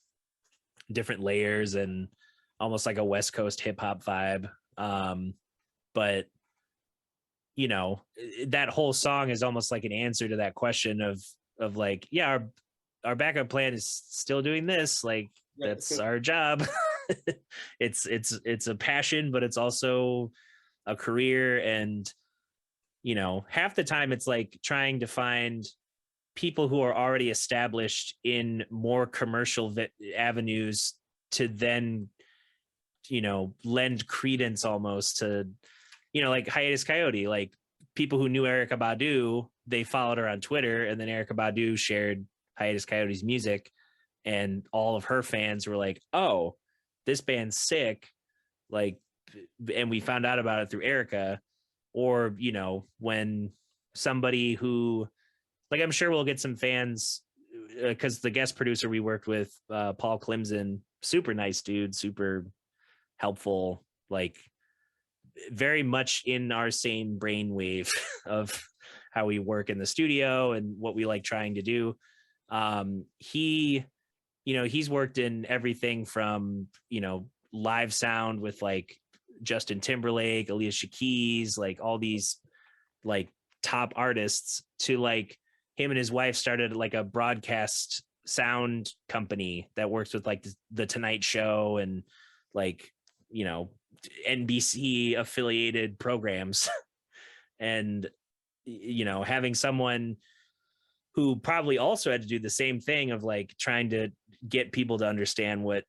different layers and almost like a West Coast hip hop vibe. But that whole song is almost like an answer to that question of like, yeah, our backup plan is still doing this, like that's our job. It's a passion, but it's also a career. And half the time it's like trying to find people who are already established in more commercial avenues to then lend credence almost to like Hiatus Coyote. Like people who knew Erykah Badu, they followed her on Twitter, and then Erykah Badu shared Hiatus Coyote's music, and all of her fans were like, oh, this band's sick, like, and we found out about it through Erykah. Or when somebody who, like, I'm sure we'll get some fans because the guest producer we worked with, Paul Clemson, super nice dude, super helpful, like very much in our same brainwave of how we work in the studio and what we like trying to do. He's worked in everything from live sound with like Justin Timberlake, Alicia Keys, like all these like top artists, to like him and his wife started like a broadcast sound company that works with like the Tonight Show and like NBC affiliated programs. And having someone who probably also had to do the same thing of like trying to get people to understand what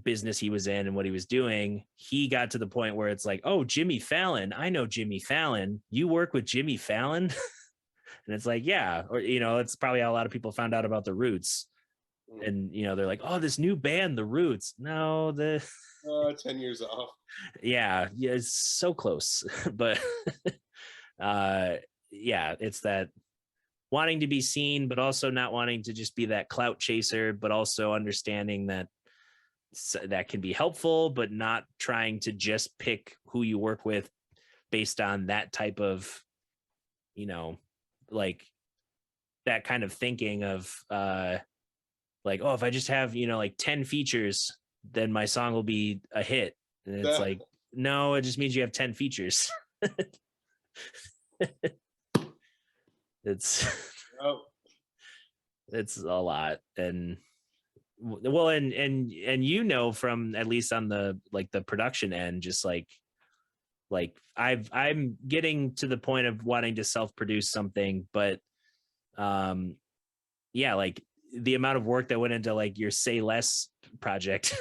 business he was in and what he was doing, he got to the point where it's like, oh, Jimmy Fallon, I know Jimmy Fallon, you work with Jimmy Fallon. And it's like, yeah, or it's probably how a lot of people found out about the Roots. And they're like, oh, this new band, the Roots. No, 10 years off. Yeah, it's so close. But yeah, it's that wanting to be seen, but also not wanting to just be that clout chaser, but also understanding that that can be helpful, but not trying to just pick who you work with based on that type of like that kind of thinking of like, oh, if I just have like 10 features, then my song will be a hit. And it's like, no, it just means you have 10 features. It's Oh, it's a lot. And well, and you know, from at least on the like the production end, just like I'm getting to the point of wanting to self-produce something, but um yeah, like the amount of work that went into like your Say Less project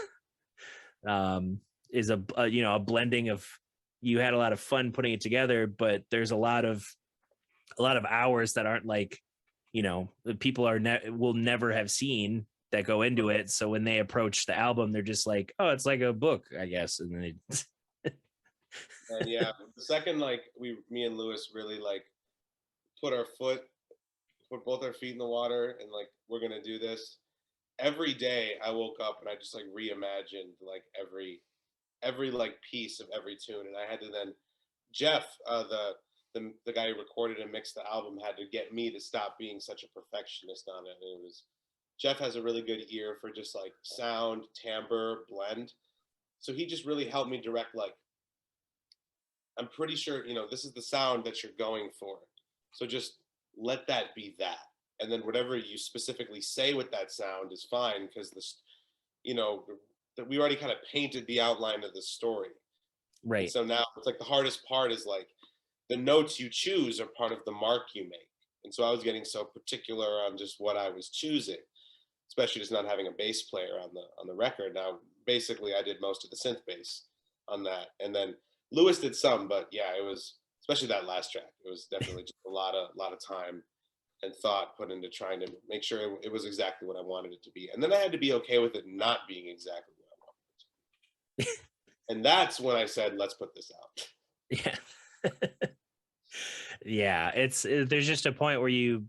um is a you know, a blending of, you had a lot of fun putting it together, but there's a lot of hours that aren't like, you know, the people will never have seen that go into it. So when they approach the album, they're just like, oh, it's like a book, I guess. And then and yeah, the second like me and Lewis really like put our foot, put both our feet in the water, and like we're gonna do this. Every day I woke up and I just like reimagined like every like piece of every tune, and I had to then Jeff, the guy who recorded and mixed the album, had to get me to stop being such a perfectionist on it. And it was Jeff has a really good ear for just like sound, timbre, blend. So he just really helped me direct like, I'm pretty sure, you know, this is the sound that you're going for. So just let that be that. And then whatever you specifically say with that sound is fine, because this, you know, that we already kind of painted the outline of the story. And right. so now it's like the hardest part is like the notes you choose are part of the mark you make. And so I was getting so particular on just what I was choosing, especially just not having a bass player on the record. Now, basically, I did most of the synth bass on that, and then Lewis did some. But yeah, it was, especially that last track. It was definitely just a lot of time and thought put into trying to make sure it was exactly what I wanted it to be. And then I had to be okay with it not being exactly what I wanted it to be. And that's when I said, let's put this out. Yeah. Yeah, there's just a point where you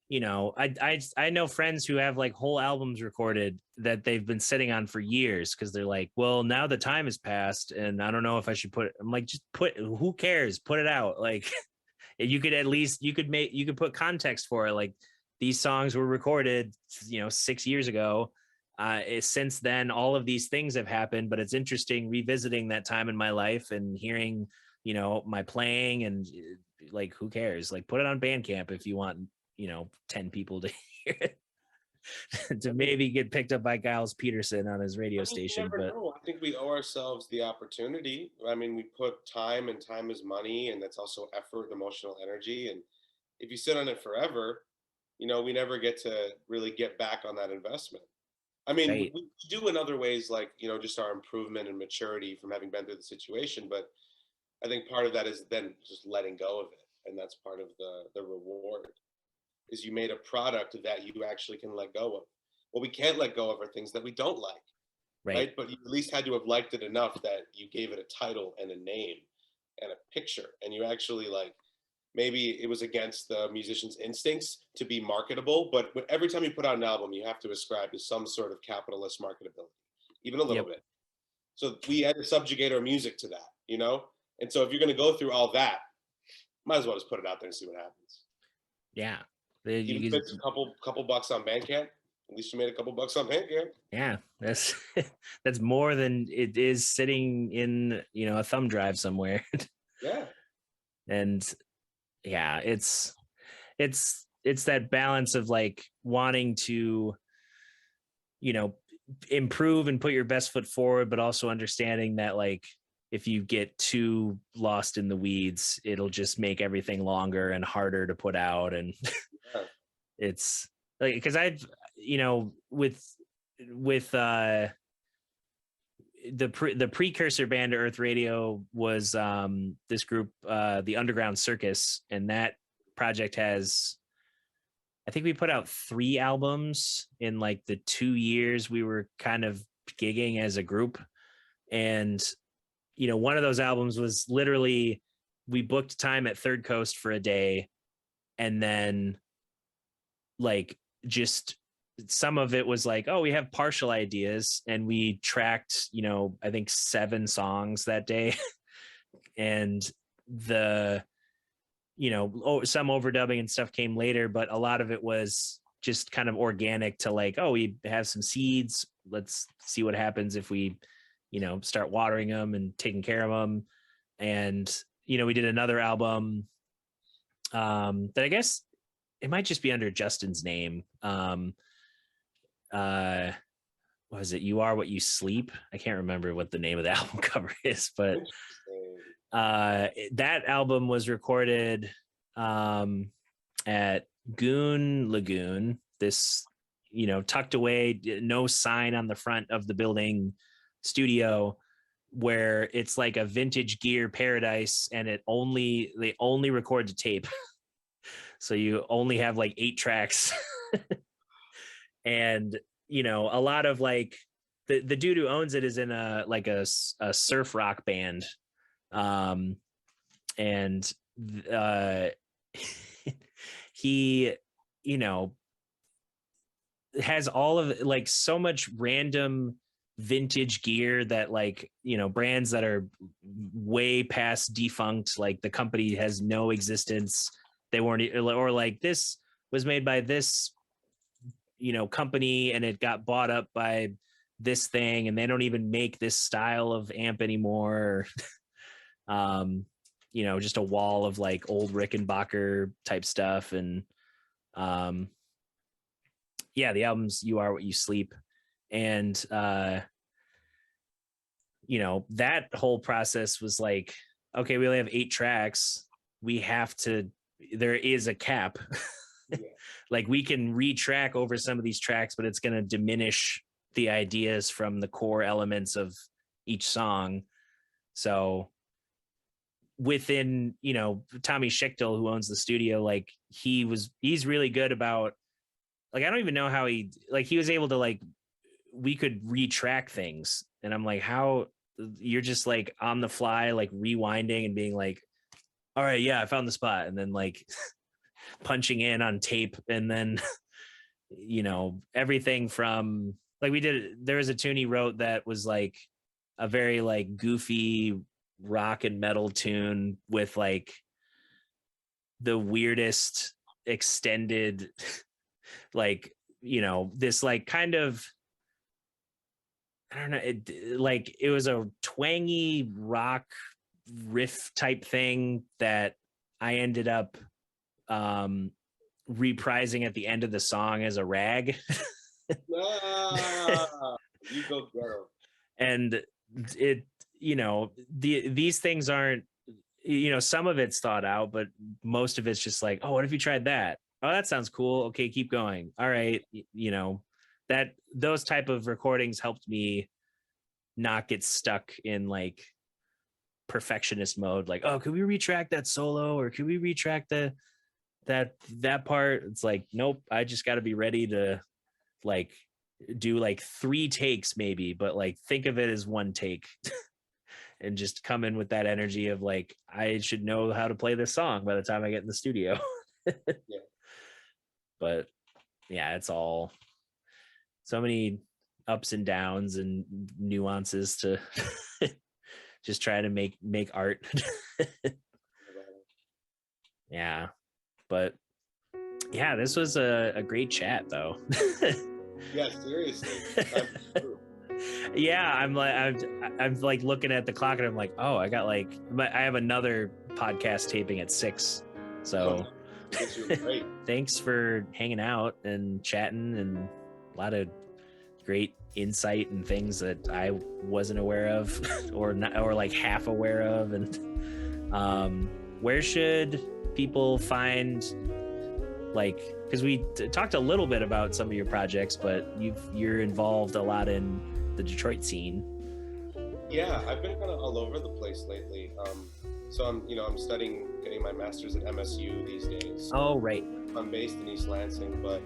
know, I know friends who have like whole albums recorded that they've been sitting on for years because they're like, well, now the time has passed and I don't know if I should put it. I'm like, just put, who cares, put it out. Like you could at least, you could put context for it, like these songs were recorded, you know, 6 years ago. Since then all of these things have happened, but it's interesting revisiting that time in my life and hearing, you know, my playing, and like who cares, like put it on Bandcamp if you want, you know, 10 people to hear it. To maybe get picked up by Giles Peterson on his radio I mean, you station. never But know. I think we owe ourselves the opportunity. I mean, we put time, and time is money, and that's also effort and emotional energy. And if you sit on it forever, you know, we never get to really get back on that investment. I mean, right. we do in other ways, like, you know, just our improvement and maturity from having been through the situation. But I think part of that is then just letting go of it. And that's part of the reward, is you made a product that you actually can let go of. What we can't let go of are things that we don't like, Right. right? But you at least had to have liked it enough that you gave it a title and a name and a picture, and you actually like, maybe it was against the musician's instincts to be marketable, but every time you put out an album, you have to ascribe to some sort of capitalist marketability, even a little Yep. bit. So we had to subjugate our music to that, you know? And so if you're going to go through all that, might as well just put it out there and see what happens. Yeah. Even if it's a couple bucks on Bandcamp, at least you made a couple bucks on Bandcamp. Yeah, that's that's more than it is sitting in, you know, a thumb drive somewhere. Yeah. And yeah, it's that balance of like wanting to, you know, improve and put your best foot forward, but also understanding that like if you get too lost in the weeds, it'll just make everything longer and harder to put out. And Yeah. it's like, because I've, you know, with the precursor band to Earth Radio was this group, the Underground Circus, and that project has, I think we put out 3 albums in like the 2 years we were kind of gigging as a group. And you know, one of those albums was literally, we booked time at Third Coast for a day, and then like just some of it was like, oh, we have partial ideas, and we tracked, you know, I think 7 songs that day. And the, you know, some overdubbing and stuff came later, but a lot of it was just kind of organic to like, oh, we have some seeds, let's see what happens if we, you know, start watering them and taking care of them. And we did another album that I guess it might just be under Justin's name. What was it? You Are What You Sleep. I can't remember what the name of the album cover is, but that album was recorded at Goon Lagoon, this tucked away, no sign on the front of the building studio, where it's like a vintage gear paradise, and they only record to tape. So you only have like 8 tracks. And a lot of like the dude who owns it is in a surf rock band, and he has all of like so much random vintage gear that like brands that are way past defunct, like the company has no existence, they weren't, or like this was made by this company and it got bought up by this thing and they don't even make this style of amp anymore. Just a wall of like old Rickenbacker type stuff. And the album's You Are What You Sleep. And that whole process was like, okay, we only have 8 tracks, there is a cap. Yeah. Like we can retrack over some of these tracks, but it's going to diminish the ideas from the core elements of each song. So within, Tommy Schichtel, who owns the studio, like he's really good about, like, I don't even know how he was able to, like, we could retrack things. And I'm like, how you're just like on the fly, like rewinding and being like, all right, yeah, I found the spot. And then like punching in on tape. And then, everything from like there was a tune he wrote that was like a very like goofy rock and metal tune with like the weirdest extended, like, this like kind of, I don't know, it was a twangy rock riff type thing that I ended up reprising at the end of the song as a rag. You go girl. And it, these things aren't, some of it's thought out, but most of it's just like, oh, what if you tried that? Oh, that sounds cool. Okay, keep going. All right. That those type of recordings helped me not get stuck in like perfectionist mode. Like, oh, could we retract that solo, or could we retract that part? It's like, nope, I just got to be ready to like do like 3 takes maybe, but like think of it as 1 take. And just come in with that energy of like, I should know how to play this song by the time I get in the studio. Yeah. But yeah, it's all so many ups and downs and nuances to just try to make art. Yeah. But yeah, this was a great chat though. Yeah, seriously. Yeah, I'm like looking at the clock and I'm like, oh, I have another podcast taping at 6. So great. Thanks for hanging out and chatting, and a lot of great insight and things that I wasn't aware of or like half aware of. And where should people find, like, because we talked a little bit about some of your projects, but you're involved a lot in the Detroit scene. Yeah, I've been kind of all over the place lately. So I'm studying, getting my master's at MSU these days. Oh, right. I'm based in East Lansing, but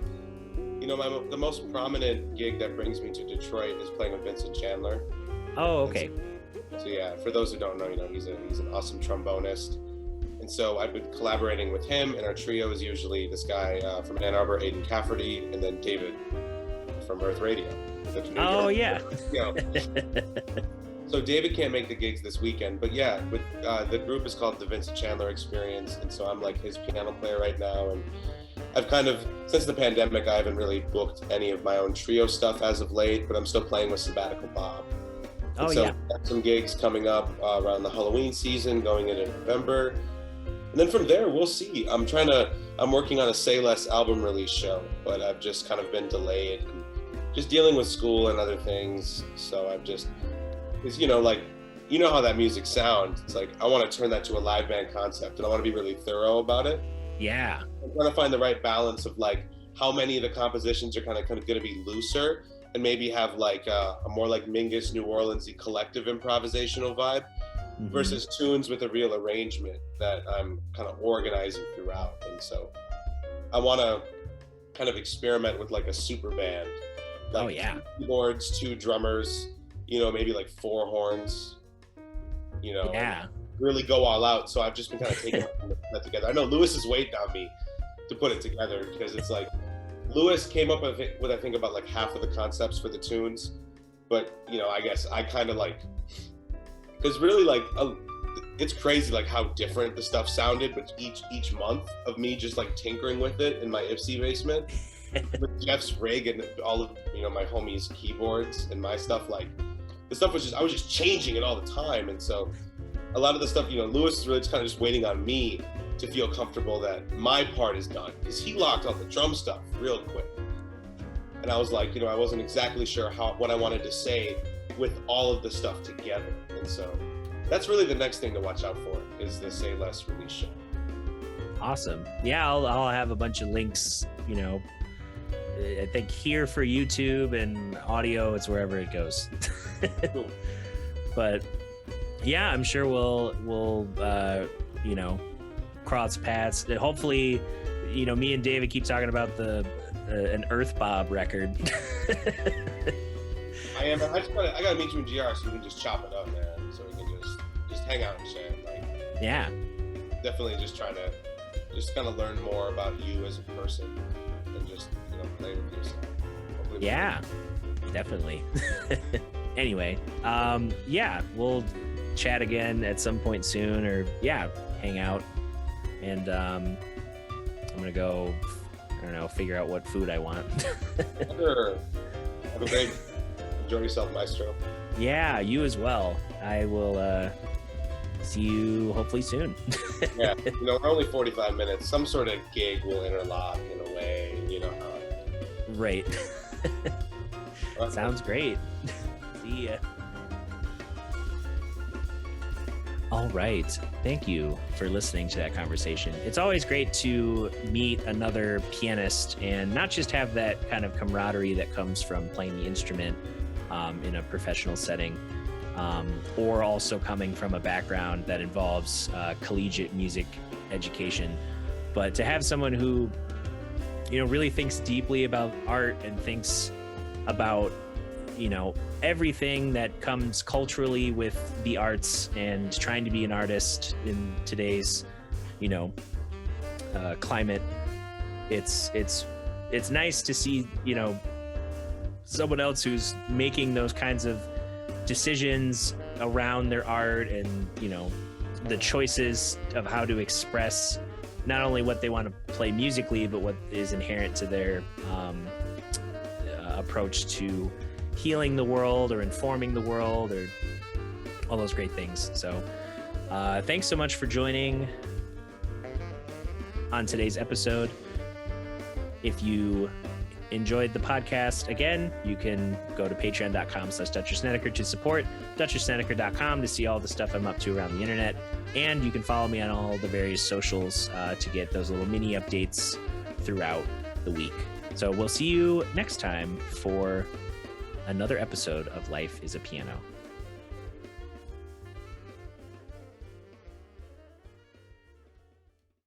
the most prominent gig that brings me to Detroit is playing with Vincent Chandler. Oh, okay. So yeah, for those who don't know, he's an awesome trombonist. And so I've been collaborating with him, and our trio is usually this guy from Ann Arbor, Aidan Cafferty, and then David from Earth Radio. Oh, yeah. So David can't make the gigs this weekend, but yeah, with the group is called the Vincent Chandler Experience, and so I'm like his piano player right now. And I've kind of, since the pandemic, I haven't really booked any of my own trio stuff as of late, but I'm still playing with Sabbatical Bob. Oh, so yeah. got some gigs coming up around the Halloween season, going into November. And then from there, we'll see. I'm working on a Say Less album release show, but I've just kind of been delayed and just dealing with school and other things. So because you know how that music sounds. It's like, I want to turn that to a live band concept, and I want to be really thorough about it. Yeah. I'm trying to find the right balance of like how many of the compositions are kind of going to be looser and maybe have like a more like Mingus, New Orleans-y collective improvisational vibe versus tunes with a real arrangement that I'm kind of organizing throughout. And so I want to kind of experiment with like a super band. Like 2 keyboards, 2 drummers, maybe like 4 horns, Yeah. really go all out. So I've just been kind of taking that together. I know Lewis is waiting on me to put it together, because it's like Lewis came up with I think about like half of the concepts for the tunes, but I guess I kind of like, because really like it's crazy like how different the stuff sounded, but each month of me just like tinkering with it in my Ipsy basement with Jeff's rig and all of my homies' keyboards and my stuff, like the stuff I was just changing it all the time. And so a lot of the stuff, Lewis is really just kind of just waiting on me to feel comfortable that my part is done, because he locked on the drum stuff real quick. And I was like, I wasn't exactly sure what I wanted to say with all of the stuff together. And so that's really the next thing to watch out for, is the Say Less release show. Awesome. Yeah, I'll have a bunch of links, I think here for YouTube, and audio, it's wherever it goes. Cool. But yeah, I'm sure we'll cross paths. Hopefully, me and David keep talking about an Earth Bob record. I gotta meet you in GR so we can just chop it up, man. So we can just hang out and chat. Like, yeah, definitely just trying to kind of learn more about you as a person, and just play with yourself. Hopefully yeah, definitely. Anyway, we'll chat again at some point soon, or hang out. And I'm gonna go, figure out what food I want. Sure. Have a great, enjoy yourself, Maestro. Yeah, you as well. I will see you hopefully soon. Yeah, we're only 45 minutes. Some sort of gig will interlock in a way, Right. Sounds great. See ya. All right. Thank you for listening to that conversation. It's always great to meet another pianist and not just have that kind of camaraderie that comes from playing the instrument in a professional setting, or also coming from a background that involves collegiate music education, but to have someone who, really thinks deeply about art and thinks about, everything that comes culturally with the arts, and trying to be an artist in today's, climate. It's nice to see, someone else who's making those kinds of decisions around their art, and, the choices of how to express not only what they want to play musically, but what is inherent to their approach to healing the world or informing the world, or all those great things. So thanks so much for joining on today's episode. If you enjoyed the podcast, again, you can go to patreon.com/DutcherSnedeker to support, DutcherSnedeker.com to see all the stuff I'm up to around the internet, and you can follow me on all the various socials to get those little mini updates throughout the week. So we'll see you next time for another episode of Life is a Piano.